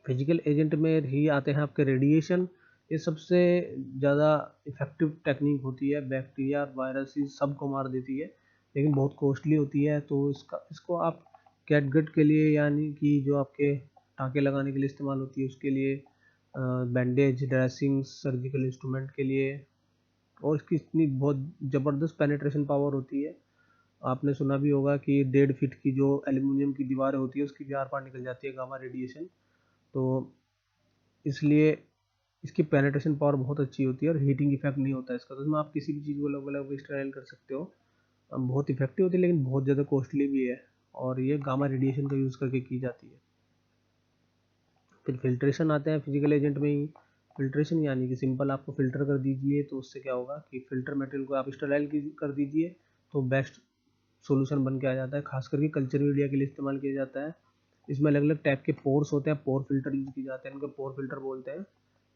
फिजिकल एजेंट में ही आते हैं आपके रेडिएशन। ये सबसे ज़्यादा इफ़ेक्टिव टेक्निक होती है, बैक्टीरिया और वायरस सब को मार देती है, लेकिन बहुत कॉस्टली होती है। तो इसको आप कैटगट के लिए, यानी कि जो आपके टाँके लगाने के लिए इस्तेमाल होती है उसके लिए, बैंडेज, ड्रेसिंग, सर्जिकल इंस्ट्रूमेंट के लिए, और इसकी इतनी बहुत ज़बरदस्त पेनिट्रेशन पावर होती है। आपने सुना भी होगा कि 1.5 फीट की जो एल्यूमिनियम की दीवारें होती है उसकी भी आर पार निकल जाती है गामा रेडिएशन। तो इसलिए इसकी पेनिट्रेशन पावर बहुत अच्छी होती है और हीटिंग इफेक्ट नहीं होता है इसका। तो इसमें आप किसी भी चीज़ को अलग अलग स्टाइल कर सकते हो। बहुत इफेक्टिव होती है, लेकिन बहुत ज़्यादा कॉस्टली भी है, और ये गामा रेडिएशन का यूज़ करके की जाती है। फिर फिल्ट्रेशन आते हैं फिजिकल एजेंट में ही। फिल्ट्रेशन यानी कि सिंपल आपको फिल्टर कर दीजिए, तो उससे क्या होगा कि फिल्टर मटेरियल को आप स्टेराइल कर दीजिए, तो बेस्ट सॉल्यूशन बन के आ जाता है। खास करके कल्चर मीडिया के लिए इस्तेमाल किया जाता है। इसमें अलग अलग टाइप के पोर्स होते हैं, पोर फिल्टर यूज किए जाते हैं, इनको पोर फिल्टर बोलते हैं,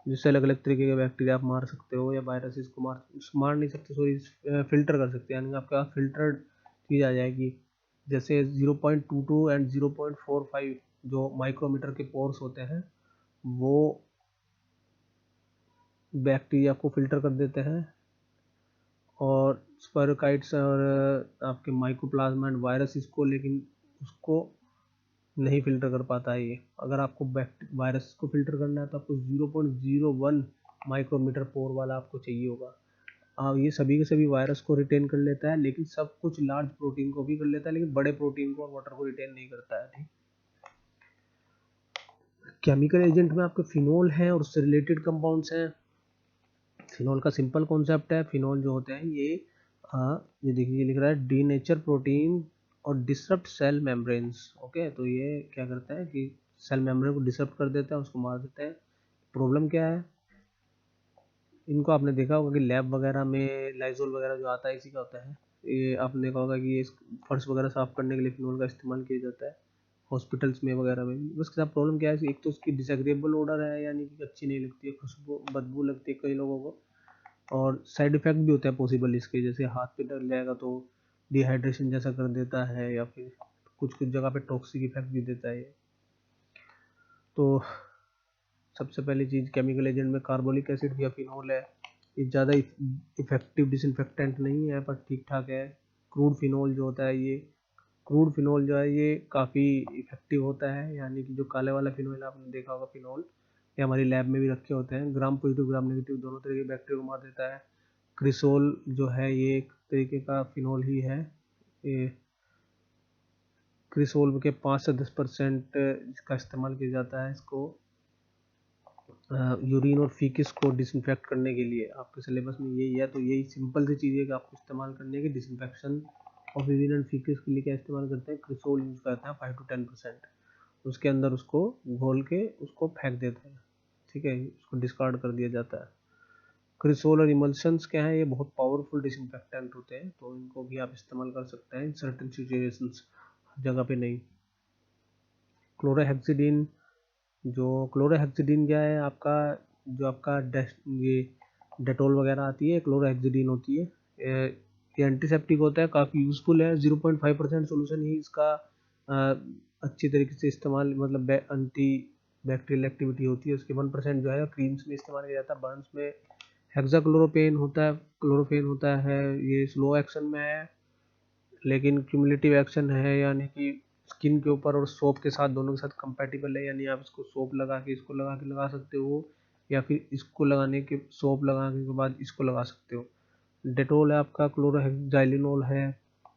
जिससे अलग अलग तरीके के बैक्टीरिया आप मार सकते हो, या वायरसेस को मार नहीं सकते, सॉरी, फिल्टर कर सकते हैं, यानी आपका फिल्टर्ड चीज़ आ जाएगी। जैसे 0.22 एंड 0.45 जो माइक्रोमीटर के पोर्स होते हैं, वो बैक्टीरिया को फिल्टर कर देते हैं, और स्पायरोकाइट्स और आपके माइकोप्लाज्मा एंड वायरस इसको, लेकिन उसको नहीं फिल्टर कर पाता है ये। अगर आपको वायरस को फिल्टर करना है तो आपको 0.01 माइक्रोमीटर पोर वाला आपको चाहिए होगा। ये सभी के सभी वायरस को रिटेन कर लेता है, लेकिन सब कुछ लार्ज प्रोटीन को भी कर लेता है, लेकिन बड़े प्रोटीन को और वाटर को रिटेन नहीं करता है। ठीक। केमिकल एजेंट में आपके फिनोल हैं और उससे रिलेटेड कंपाउंड्स हैं। फिनोल का सिंपल कॉन्सेप्ट है, फिनोल जो होते हैं ये देखिए लिख रहा है डीनेचर प्रोटीन और डिसरप्ट सेल मेम्ब्रेन्स। ओके, तो ये क्या करता है कि सेल मेम्ब्रेन को डिसरप्ट कर देता है, उसको मार देता है। प्रॉब्लम क्या है, इनको आपने देखा होगा कि लैब वगैरह में लाइजोल वगैरह जो आता है इसी का होता है। ये आपने देखा होगा कि ये फर्श वगैरह साफ करने के लिए फिनोल का इस्तेमाल किया जाता है, हॉस्पिटल्स में वगैरह में भी। उसके साथ प्रॉब्लम क्या है, एक तो उसकी डिसएग्रेबल ऑर्डर है, यानी कि अच्छी नहीं लगती है, खुशबू बदबू लगती है कई लोगों को, और साइड इफेक्ट भी होता है पॉसिबल इसके, जैसे हाथ पे डल जाएगा तो डिहाइड्रेशन जैसा कर देता है, या फिर कुछ कुछ जगह पे टॉक्सिक इफेक्ट भी देता है ये। तो सबसे पहली चीज़, केमिकल एजेंट में कार्बोलिक एसिड या फिनोल है। ये ज़्यादा इफेक्टिव डिसइंफेक्टेंट नहीं है, पर ठीक ठाक है। क्रूड फिनोल जो होता है, ये क्रूड फिनोल जो है ये काफ़ी इफेक्टिव होता है, यानी कि जो काले वाला फिनोल आपने देखा होगा फिनोल, ये हमारी लैब में भी रखे होते हैं, ग्राम पॉजिटिव ग्राम नेगेटिव दोनों तरह के बैक्टीरिया को मार देता है। क्रिसोल जो है ये एक तरीके का फिनोल ही है। ये क्रिसोल के 5 से 10% इसका इस्तेमाल किया जाता है, इसको यूरिन और फीकिस को डिसइंफेक्ट करने के लिए। आपके सिलेबस में यही है, तो यही सिंपल सी चीज़ है कि आपको इस्तेमाल करने की डिसइंफेक्शन ऑफ यूरिन एंड फीकिस के लिए क्या इस्तेमाल करते हैं, क्रिसोल यूज़ करते हैं 5 to 10%। उसके अंदर उसको घोल के उसको फेंक देते हैं, ठीक है, उसको डिस्कार्ड कर दिया जाता है। क्रिसोल और इमल्शंस क्या है, ये बहुत पावरफुल डिसइंफेक्टेंट होते हैं, तो इनको भी आप इस्तेमाल कर सकते हैं इन सर्टेन सिचुएशंस, जगह पे नहीं। क्लोरोहेक्सिडीन, जो क्लोरोहेक्सिडीन क्या है आपका, जो आपका ये डेटोल वगैरह आती है, क्लोरोहेक्सिडीन होती है। ये एंटीसेप्टिक होता है, काफ़ी यूज़फुल है। 0.5% सोल्यूशन ही इसका अच्छी तरीके से इस्तेमाल, मतलब एंटी बैक्टीरियल एक्टिविटी होती है उसकी। 1% जो है क्रीम्स में इस्तेमाल किया जाता है, बर्न्स में। हेक्साक्लोरोपेन होता है, क्लोरोफेन होता है, ये स्लो एक्शन में है, लेकिन क्यूमुलेटिव एक्शन है, यानी कि स्किन के ऊपर और सोप के साथ, दोनों के साथ कंपैटिबल है, यानी आप इसको सोप लगा के इसको लगा सकते हो, या फिर इसको लगाने के सोप लगाने के बाद इसको लगा सकते हो। डेटोल है आपका, क्लोरोहेक्साइलिनोल है,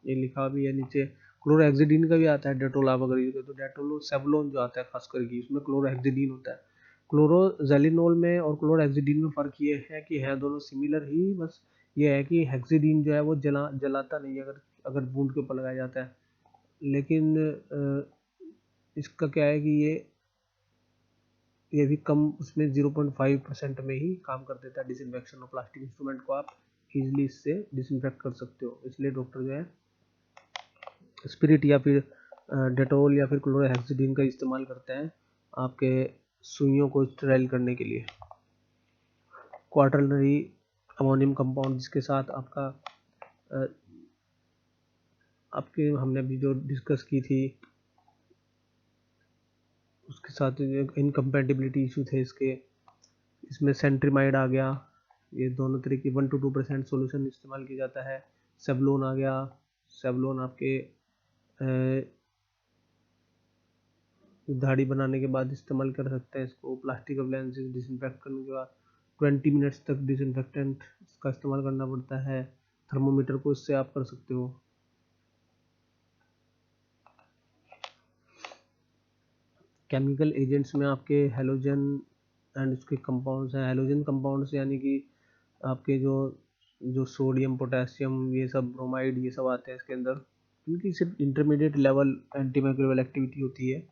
ये लिखा भी है नीचे। क्लोरोहेक्सिडीन का भी आता है डेटोल, आप अगर यूज करें तो डेटोल सेवलोन जो आता है खास करके, उसमें क्लोरोहेक्सिडीन होता है। क्लोरोजेलिनोल में और क्लोरोहेक्सिडीन में फ़र्क ये है कि है दोनों सिमिलर ही, बस ये है कि हेक्सिडीन जो है वो जलाता नहीं है अगर वुंड के ऊपर लगाया जाता है, लेकिन इसका क्या है कि ये भी कम, उसमें 0.5% में ही काम कर देता है डिसइंफेक्शन, और प्लास्टिक इंस्ट्रूमेंट को आप इजीली इससे डिसइंफेक्ट कर सकते हो। इसलिए डॉक्टर जो है स्पिरिट या फिर डेटोल या फिर क्लोरोहेक्सिडीन का इस्तेमाल करते हैं आपके सुइयों को स्टेराइल करने के लिए। क्वाटरनरी अमोनियम कंपाउंड जिसके साथ आपके हमने अभी जो डिस्कस की थी उसके साथ इनकम्पैटिबिलिटी इशू थे इसके, इसमें सेंट्रीमाइड आ गया। ये दोनों तरह की 1 to 2% सोल्यूशन इस्तेमाल किया जाता है। सेवलोन आ गया, सेवलोन आपके दाढ़ी बनाने के बाद इस्तेमाल कर सकते हैं इसको। प्लास्टिक अप्लायंसेस डिसइंफेक्ट करने के बाद 20 मिनट्स तक डिसइंफेक्टेंट इसका इस्तेमाल करना पड़ता है। थर्मोमीटर को इससे आप कर सकते हो। केमिकल एजेंट्स में आपके हेलोजन एंड उसके कंपाउंड्स हैं। हेलोजन कंपाउंड्स यानी कि आपके जो सोडियम, पोटेशियम, ये सब, ब्रोमाइड, ये सब आते हैं इसके अंदर। इनकी सिर्फ इंटरमीडिएट लेवल एंटीमाइक्रोबियल एक्टिविटी होती है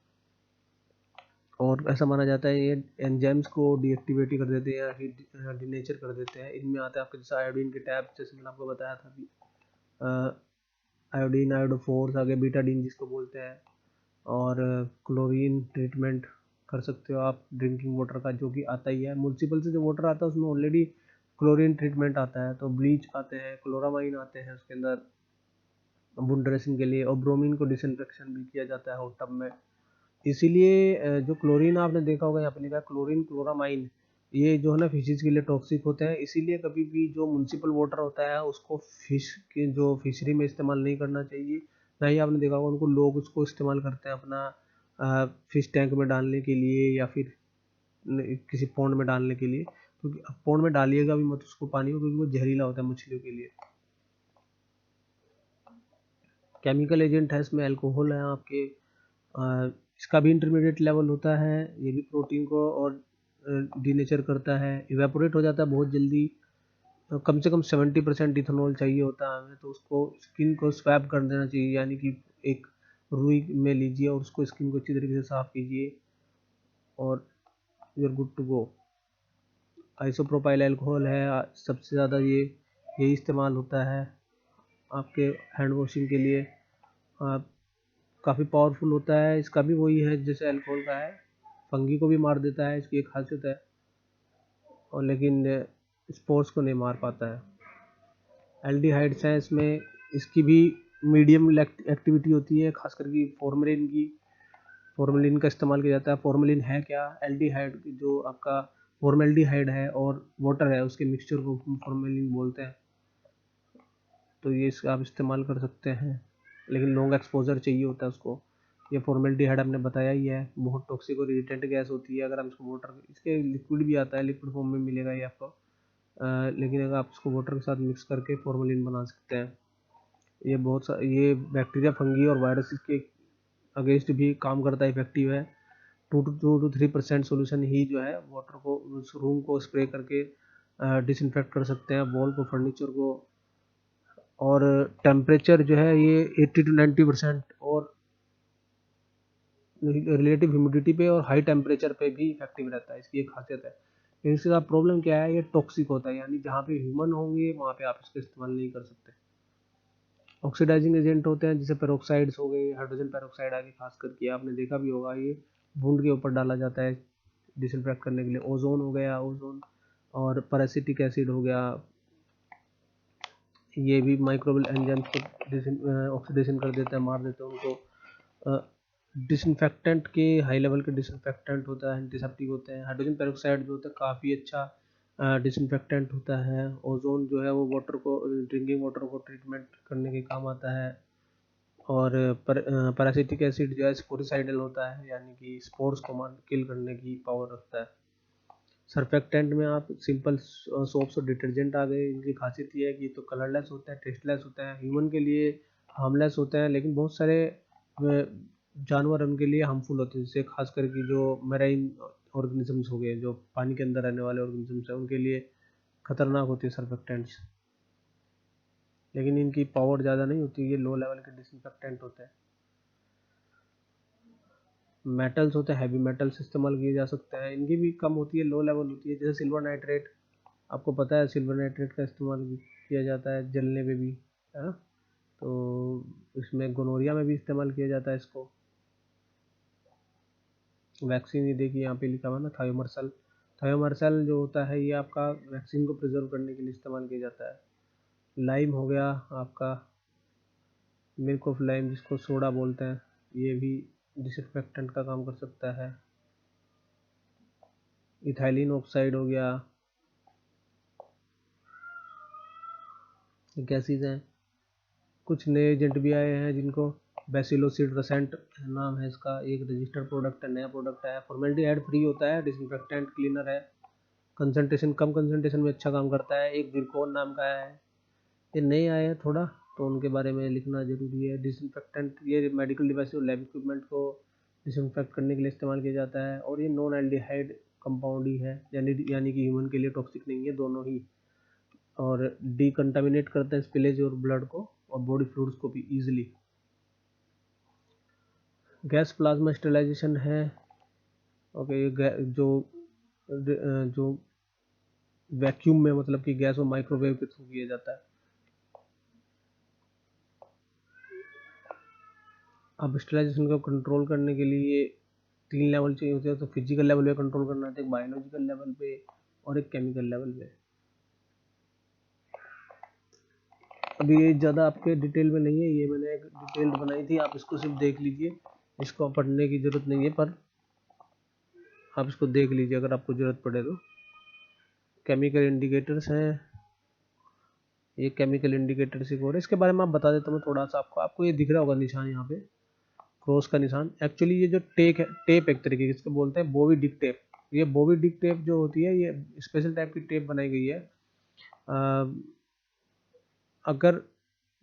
और ऐसा माना जाता है ये एंजाइम्स को डीएक्टिवेट कर देते हैं या फिर डीनेचर कर देते हैं। इनमें आते हैं आपके जैसे आयोडीन के टैब्स, जैसे मैंने आपको बताया था अभी, आयोडीन, आयोडोफोर्स आगे, बीटाडीन जिसको बोलते हैं। और क्लोरीन ट्रीटमेंट कर सकते हो आप ड्रिंकिंग वाटर का, जो कि आता ही है म्युनिसिपल से जो वाटर आता है उसमें ऑलरेडी क्लोरीन ट्रीटमेंट आता है। तो ब्लीच आते हैं, क्लोरामाइन आते हैं उसके अंदर वुंड ड्रेसिंग के लिए, और ब्रोमीन को डिसइंफेक्शन भी किया जाता है हॉट टब में। इसीलिए जो क्लोरीन आपने देखा होगा यहाँ पे लिखा है क्लोरीन, क्लोरामाइन, ये जो है ना फिशेज के लिए टॉक्सिक होते हैं। इसीलिए कभी भी जो म्युनिसिपल वाटर होता है उसको फिश के जो फिशरी में इस्तेमाल नहीं करना चाहिए। ना ही आपने देखा होगा उनको लोग उसको इस्तेमाल करते हैं अपना फिश टैंक में डालने के लिए या फिर किसी पॉन्ड में डालने के लिए, क्योंकि पॉन्ड में डालिएगा भी मत उसको पानी में, क्योंकि वो जहरीला होता है मछलियों के लिए। केमिकल एजेंट है इसमें, अल्कोहल है आपके, इसका भी इंटरमीडिएट लेवल होता है। ये भी प्रोटीन को और डीनेचर करता है, इवेपोरेट हो जाता है बहुत जल्दी। कम से कम 70% इथेनॉल चाहिए होता है हमें, तो उसको स्किन को स्वैप कर देना चाहिए, यानी कि एक रुई में लीजिए और उसको स्किन को अच्छी तरीके से साफ कीजिए और you are good to go. Isopropyl alcohol है, सबसे ज़्यादा यही इस्तेमाल होता है आपके हैंड वॉशिंग के लिए। काफ़ी पावरफुल होता है, इसका भी वही है जैसे अल्कोहल का है, फंगी को भी मार देता है, इसकी एक खासियत है, और लेकिन स्पोर्स को नहीं मार पाता है। एल्डिहाइड्स हैं इसमें, इसकी भी मीडियम एक्टिविटी होती है, खास करके फॉर्मेलिन का इस्तेमाल किया जाता है। फॉर्मेलिन है क्या? एल्डिहाइड, जो आपका फॉर्मेल्डिहाइड है और वाटर है उसके मिक्सचर को फॉर्मेलिन बोलते हैं। तो ये इसका आप इस्तेमाल कर सकते हैं, लेकिन लॉन्ग एक्सपोजर चाहिए होता है उसको। ये फॉर्मेल्डिहाइड हमने बताया ही है, बहुत टॉक्सिक और इरिटेंट गैस होती है। अगर हम इसको वाटर, इसके लिक्विड भी आता है, लिक्विड फॉर्म में मिलेगा ये आपको, लेकिन अगर आप इसको वाटर के साथ मिक्स करके फॉर्मेलिन बना सकते हैं। ये बैक्टीरिया, फंगी और वायरस के अगेंस्ट भी काम करता है, इफेक्टिव है। 2 to 3% सोल्यूशन ही जो है वाटर को, उस रूम को स्प्रे करके डिसइंफेक्ट कर सकते हैं, वॉल को, फर्नीचर को। और टेम्परेचर जो है ये 80 to 90% और रिलेटिव ह्यूमिडिटी पे और हाई टेम्परेचर पे भी इफेक्टिव रहता है, इसकी एक खासियत है। लेकिन इसके साथ प्रॉब्लम क्या है, ये टॉक्सिक होता है, यानी जहाँ पे ह्यूमन होंगे वहाँ पे आप इसका इस्तेमाल नहीं कर सकते। ऑक्सीडाइजिंग एजेंट होते हैं जैसे पेरोक्साइड्स हो गए, हाइड्रोजन पेरोक्साइड आगे खास करके आपने देखा भी होगा, ये वुंड के ऊपर डाला जाता है डिसइंफेक्ट करने के लिए। ओजोन हो गया, ओजोन और पैरासिटिक एसिड हो गया, ये भी माइक्रोबियल एंजाइम्स को ऑक्सीडेशन कर देते हैं, मार देते हैं उनको। डिसइंफेक्टेंट के हाई लेवल के डिसइंफेक्टेंट होता है, एंटीसेप्टिक होते हैं। हाइड्रोजन पेरोक्साइड जो होता है काफ़ी अच्छा डिसइंफेक्टेंट होता है। ओजोन जो है वो वाटर को, ड्रिंकिंग वाटर को ट्रीटमेंट करने के काम आता है। और पैरासिटिक एसिड जो है स्पोरिसाइडल होता है, यानी कि स्पोर्स को किल करने की पावर रखता है। सर्फेक्टेंट में आप सिंपल सोप्स और डिटर्जेंट आ गए। इनकी खासियत ये है कि तो कलरलेस होता है, टेस्टलेस होता है, ह्यूमन के लिए हार्मलेस होते हैं, लेकिन बहुत सारे जानवर उनके लिए हार्मफुल होते हैं, जैसे खास करके जो मैराइन ऑर्गेनिजम्स हो गए, जो पानी के अंदर रहने वाले ऑर्गेनिजम्स हैं, उनके लिए खतरनाक होती है सर्फेक्टेंट्स। लेकिन इनकी पावर ज़्यादा नहीं होती, ये लो लेवल के डिसइंफेक्टेंट होते हैं। मेटल्स होते हैं, हैवी मेटल्स इस्तेमाल किए जा सकते हैं, इनकी भी कम होती है, लो लेवल होती है। जैसे सिल्वर नाइट्रेट, आपको पता है सिल्वर नाइट्रेट का इस्तेमाल किया जाता है जलने पे भी, है ना। तो इसमें गोनोरिया में भी इस्तेमाल किया जाता है इसको। वैक्सीन, ये देखिए यहाँ पे लिखा हुआ ना थायोमर्सल। थायोमर्सल जो होता है ये आपका वैक्सीन को प्रिजर्व करने के लिए इस्तेमाल किया जाता है। लाइम हो गया आपका, मिल्क ऑफ लाइम जिसको सोडा बोलते हैं, ये भी डिसइंफेक्टेंट का काम कर सकता है। इथाइलिन ऑक्साइड हो गया, गैसेज हैं। कुछ नए एजेंट भी आए हैं जिनको बैसिलोसिड रेसेंट नाम है इसका, एक रजिस्टर्ड प्रोडक्ट है, नया प्रोडक्ट है। फॉर्मेल्डिहाइड फ्री होता है, डिसइंफेक्टेंट क्लीनर है, कंसंट्रेशन कम कंसंट्रेशन में अच्छा काम करता है। एक जिरकोन नाम का है, ये नए आए हैं थोड़ा, तो उनके बारे में लिखना जरूरी है। डिसइंफेक्टेंट, ये मेडिकल डिवाइस और लैब इक्विपमेंट को डिसइंफेक्ट करने के लिए इस्तेमाल किया जाता है। और ये नॉन एल्डिहाइड कंपाउंड ही है, यानी कि ह्यूमन के लिए टॉक्सिक नहीं है दोनों ही, और डिकंटामिनेट करते हैं स्पिलेज और ब्लड को और बॉडी फ्लूइड्स को भी ईजिली। गैस प्लाज्मा स्टेरिलाइजेशन है। ओके, जो वैक्यूम में, मतलब कि गैस और माइक्रोवेव के थ्रू किया जाता है। अब स्टेरिलाइजेशन को कंट्रोल करने के लिए 3 लेवल चाहिए होते हैं। तो फिजिकल लेवल पे कंट्रोल करना है, एक बायोलॉजिकल लेवल पे और एक केमिकल लेवल पे। अभी ये ज़्यादा आपके डिटेल में नहीं है, ये मैंने एक डिटेल बनाई थी, आप इसको सिर्फ देख लीजिए, इसको पढ़ने की ज़रूरत नहीं है, पर आप इसको देख लीजिए अगर आपको ज़रूरत पड़े तो। केमिकल इंडिकेटर्स हैं, ये केमिकल इंडिकेटर्स एक और है, इसके बारे में आप बता देता हूँ थोड़ा सा आपको ये दिख रहा होगा निशान यहाँ पे, क्रॉस का निशान। एक्चुअली ये जो टेप एक तरीके की, इसको बोलते हैं बोवी डिक टेप। ये बोवी डिक टेप जो होती है, ये स्पेशल टाइप की टेप बनाई गई है। अगर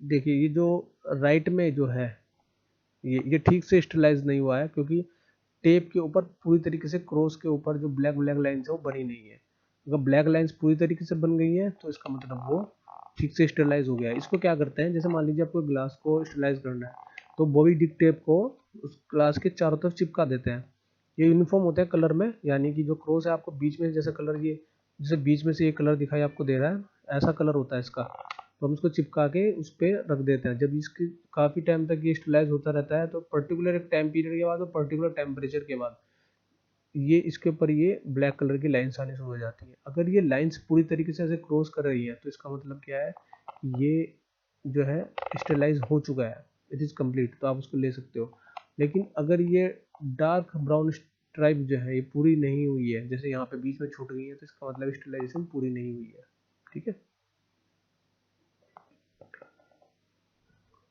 देखिए, ये जो राइट में जो है, ये ठीक से स्टेरिलाइज नहीं हुआ है, क्योंकि टेप के ऊपर पूरी तरीके से क्रॉस के ऊपर जो ब्लैक लाइन्स है वो बनी नहीं है। अगर ब्लैक लाइन्स पूरी तरीके से बन गई है तो इसका मतलब वो ठीक से स्टेरिलाइज हो गया है। इसको क्या करते हैं, जैसे मान लीजिए आपको ग्लास को स्टेरिलाइज करना है, तो बोवी डिक टेप को उस ग्लास के चारों तरफ चिपका देते हैं। ये यूनिफॉर्म होता है कलर में, यानी कि जो क्रॉस है आपको बीच में जैसे कलर, ये जैसे बीच में से ये कलर दिखाई आपको दे रहा है, ऐसा कलर होता है इसका। तो हम इसको चिपका के उस पर रख देते हैं। जब इसकी काफ़ी टाइम तक ये स्टेरिलाइज होता रहता है, तो पर्टिकुलर एक टाइम पीरियड के बाद और पर्टिकुलर टेम्परेचर के बाद ये इसके ऊपर ये ब्लैक कलर की लाइन्स आने शुरू हो जाती है। अगर ये लाइन्स पूरी तरीके से ऐसे क्रॉस कर रही है, तो इसका मतलब क्या है, ये जो है स्टेरिलाइज हो चुका है, इट इज़ कंप्लीट, तो आप उसको ले सकते हो। लेकिन अगर ये डार्क ब्राउन स्ट्राइप जो है ये पूरी नहीं हुई है, जैसे यहाँ पे बीच में छूट गई है, तो इसका मतलब स्टेरिलाइजेशन पूरी नहीं हुई है। ठीक है,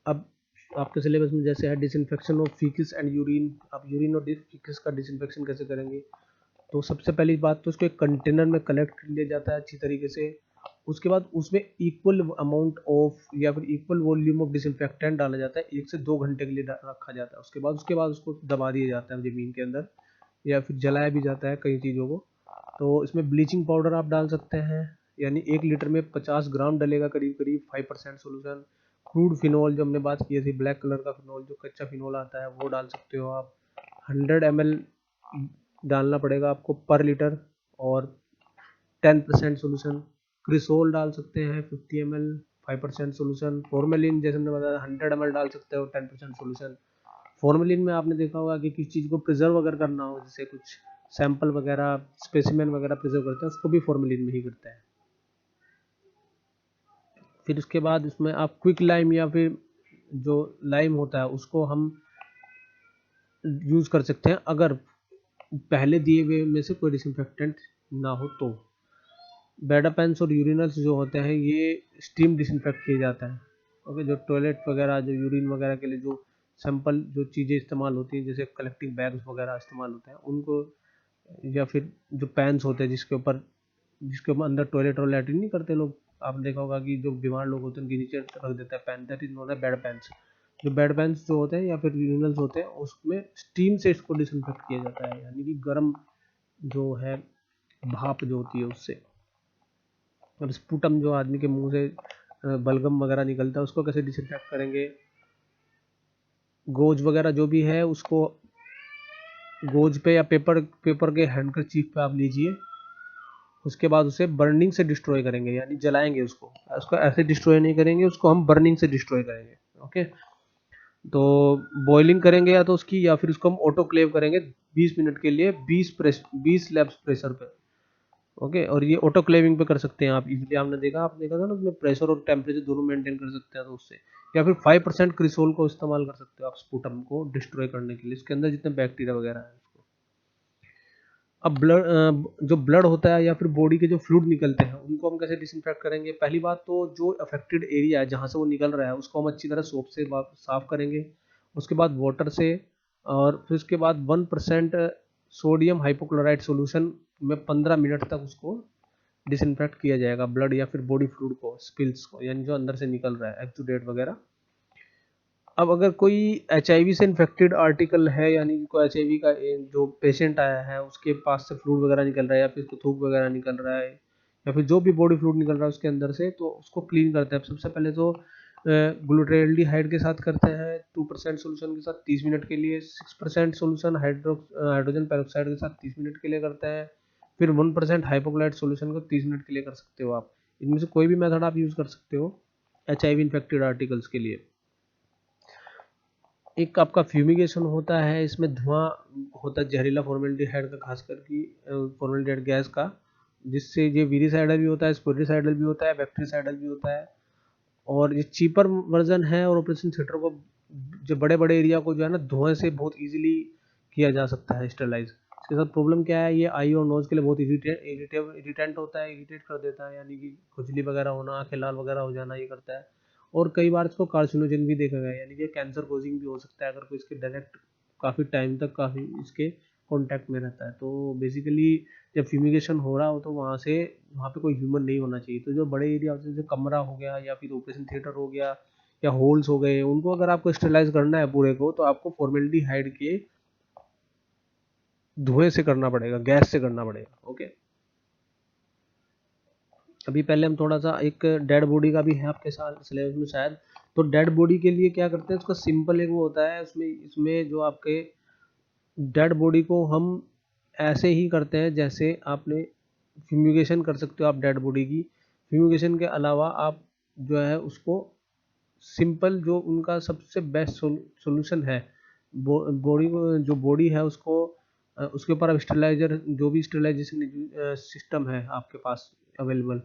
अब आपके सिलेबस में जैसे है disinfection of faeces and urine, आप यूरिन और फीकस का डिसइंफेक्शन कैसे करेंगे। तो सबसे पहली बात तो उसको एक कंटेनर में कलेक्ट कर लिया जाता है अच्छी तरीके से। उसके बाद उसमें इक्वल अमाउंट ऑफ या फिर इक्वल वॉल्यूम ऑफ डिसइंफेक्टेंट डाला जाता है, 1 से 2 घंटे के लिए रखा जाता है। उसके बाद उसको दबा दिया जाता है ज़मीन के अंदर, या फिर जलाया भी जाता है कई चीज़ों को। तो इसमें ब्लीचिंग पाउडर आप डाल सकते हैं, यानी 1 लीटर में 50 ग्राम डलेगा करीब करीब, 5% सोल्यूशन। क्रूड फिनोल जो हमने बात की थी, ब्लैक कलर का फिनोल, जो कच्चा फिनोल आता है, वो डाल सकते हो आप। 100 ml डालना पड़ेगा आपको पर लीटर, और 10% सोल्यूशन। क्रिसोल डाल सकते हैं 50 ml, 5% सोल्यूशन। फॉर्मेलिन जैसे हमने बताया 100 ml डाल सकते हो, 10% सोल्यूशन। फॉर्मेलिन में आपने देखा होगा कि किस चीज़ को प्रिजर्व अगर करना हो, जैसे कुछ सैंपल वगैरह, स्पेसिमेन वगैरह प्रिजर्व करते हैं, उसको भी फॉर्मेलिन में ही करते हैं। फिर उसके बाद इसमें आप क्विक लाइम या फिर जो लाइम होता है उसको हम यूज़ कर सकते हैं, अगर पहले दिए हुए में से कोई डिसइंफेक्टेंट ना हो तो। बेडापेंस और यूरिनल्स जो होते हैं ये स्टीम डिसइंफेक्ट किया जाता है। ओके, जो टॉयलेट वगैरह, जो यूरिन वगैरह के लिए जो सैंपल जो चीज़ें इस्तेमाल होती हैं, जैसे कलेक्टिंग बैग्स वगैरह इस्तेमाल होते हैं उनको, या फिर जो पैंस होते हैं जिसके ऊपर अंदर टॉयलेट और लैट्रिन नहीं करते लोग, आपने देखा होगा कि जो बीमार लोग होते हैं उनके नीचे रख देता है pan, that is known as bed pans. जो बेड पैंस जो होते हैं या फिर यूरिनल्स होते हैं, उसमें स्टीम से इसको डिसइंफेक्ट किया जाता है, यानी कि गर्म जो है भाप जो होती है उससे। और स्पुटम जो आदमी के मुंह से बलगम वगैरह निकलता है, उसको कैसे डिसइंफेक्ट करेंगे। गोज वगैरह जो भी है उसको गोज पे या पेपर के हैंडकरचीफ पे आप लीजिए, उसके बाद उसे बर्निंग से डिस्ट्रॉय करेंगे, यानी जलाएंगे उसको ऐसे डिस्ट्रॉय नहीं करेंगे, उसको हम बर्निंग से डिस्ट्रॉय करेंगे। ओके, तो बॉइलिंग करेंगे या तो उसकी, या फिर उसको हम ऑटोक्लेव करेंगे 20 मिनट के लिए 20 लैप्स प्रेशर पे। ओके, और ये ऑटोक्लेविंग पे कर सकते हैं आप इजीली। आपने देखा था ना उसमें प्रेशर और टेम्परेचर दोनों मेंटेन कर सकते हैं तो उससे। या फिर 5% क्रिसोल को इस्तेमाल कर सकते हो आप स्पूटम को डिस्ट्रॉय करने के लिए, इसके अंदर जितने बैक्टीरिया वगैरह है उसको। अब जो ब्लड होता है या फिर बॉडी के जो फ्लूइड निकलते हैं उनको हम कैसे डिसइंफेक्ट करेंगे? पहली बात तो जो अफेक्टेड एरिया है जहाँ से वो निकल रहा है उसको हम अच्छी तरह सोप से साफ करेंगे, उसके बाद वाटर से, और फिर उसके बाद 1% सोडियम हाइपोक्लोराइड सॉल्यूशन में 15 मिनट तक उसको डिसइंफेक्ट किया जाएगा, ब्लड या फिर बॉडी फ्लूइड को, स्पिल्स को, यानी जो अंदर से निकल रहा है एक्सुडेट वगैरह। अब अगर कोई एचआईवी से इन्फेक्टेड आर्टिकल है, यानी कोई एचआईवी का जो पेशेंट आया है उसके पास से फ्लूइड वगैरह निकल रहा है या फिर उसको थूक वगैरह निकल रहा है या फिर जो भी बॉडी फ्लूइड निकल रहा है उसके अंदर से, तो उसको क्लीन करते हैं। सबसे पहले तो ग्लूटाल्डिहाइड के साथ करते हैं 2% सोल्यूशन के साथ 30 मिनट के लिए, 6% सोल्यूशन हाइड्रोजन पेरोक्साइड के साथ 30 मिनट के लिए करते हैं, फिर 1% हाइपोक्लोराइड सोल्यूशन को 30 मिनट के लिए कर सकते हो आप। इनमें से कोई भी मेथड आप यूज कर सकते हो एचआईवी इन्फेक्टेड आर्टिकल्स के लिए। एक आपका फ्यूमिगेशन होता है, इसमें धुआं होता है जहरीला फॉर्मेल्डिहाइड का, खासकर की फॉर्मेल्डिहाइड गैस का, जिससे ये वीरिसाइडल भी होता है, स्पोरिसाइडल भी होता है, बैक्टीरिसाइडल भी होता है। और ये चीपर वर्जन है, और ऑपरेशन थिएटर को जो बड़े बड़े एरिया को जो है ना धुएं से बहुत इजीली किया जा सकता है स्टरलाइज। इसके साथ प्रॉब्लम क्या है, ये आई और नोज के लिए बहुत इरिटेंट होता है, इरिटेट कर देता है, यानी कि खुजली वगैरह होना, आंखें लाल वगैरह हो जाना, ये करता है। और कई बार इसको कार्सिनोजन भी देखा गया है, यानी कि कैंसर कोजिंग भी हो सकता है अगर कोई इसके डायरेक्ट काफ़ी टाइम तक काफ़ी इसके कॉन्टैक्ट में रहता है। तो बेसिकली जब फ्यूमिगेशन हो रहा हो तो वहाँ पे कोई ह्यूमन नहीं होना चाहिए। तो जो बड़े एरिया होते हैं जैसे कमरा हो गया या फिर ऑपरेशन थिएटर हो गया या होल्स हो गए, उनको अगर आपको स्टेरिलाइज करना है पूरे को, तो आपको फॉर्मेल्डिहाइड के धुएं से करना पड़ेगा, गैस से करना पड़ेगा। ओके, अभी पहले हम थोड़ा सा एक डेड बॉडी का भी है आपके साथ सिलेबस में शायद। तो डेड बॉडी के लिए क्या करते हैं, उसका सिंपल एक वो होता है, उसमें इसमें जो आपके डेड बॉडी को हम ऐसे ही करते हैं जैसे आपने फ्यूमिगेशन कर सकते हो आप डेड बॉडी की। फ्यूमिगेशन के अलावा आप जो है उसको सिंपल, जो उनका सबसे बेस्ट सोल्यूशन है, बॉडी को, जो बॉडी है उसको उसके ऊपर आप स्टेरिलाइजर, जो भी स्टेरिलाइजेशन सिस्टम है आपके पास अवेलेबल,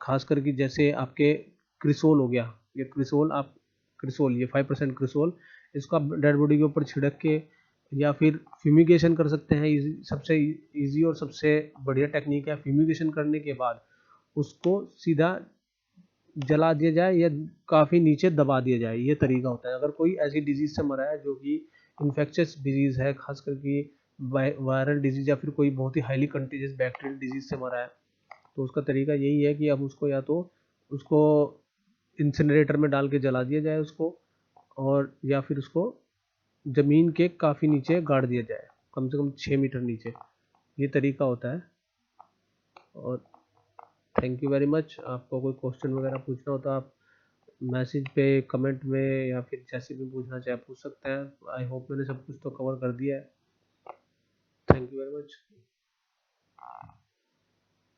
खास करके जैसे आपके क्रिसोल हो गया, ये क्रिसोल आप क्रिसोल ये 5% क्रिसोल, इसको आप डेड बॉडी के ऊपर छिड़क के या फिर फ्यूमिगेशन कर सकते हैं। सबसे इजी और सबसे बढ़िया टेक्निक है, फ्यूमिगेशन करने के बाद उसको सीधा जला दिया जाए या काफ़ी नीचे दबा दिया जाए, ये तरीका होता है। अगर कोई ऐसी डिजीज़ से मरा है जो कि इन्फेक्शियस डिजीज़ है, खास करके वायरल डिजीज़ या फिर कोई बहुत ही हाईली कंटेजियस बैक्टीरियल डिजीज़ से मरा है, तो उसका तरीका यही है कि अब उसको या तो उसको इंसिनरेटर में डाल के जला दिया जाए उसको, और या फिर उसको ज़मीन के काफ़ी नीचे गाड़ दिया जाए, कम से कम 6 मीटर नीचे। ये तरीका होता है। और थैंक यू वेरी मच। आपको कोई क्वेश्चन वगैरह पूछना हो तो आप मैसेज पे, कमेंट में, या फिर जैसे भी पूछना चाहे पूछ सकते हैं। आई होप मैंने सब कुछ तो कवर कर दिया है। Thank you very much.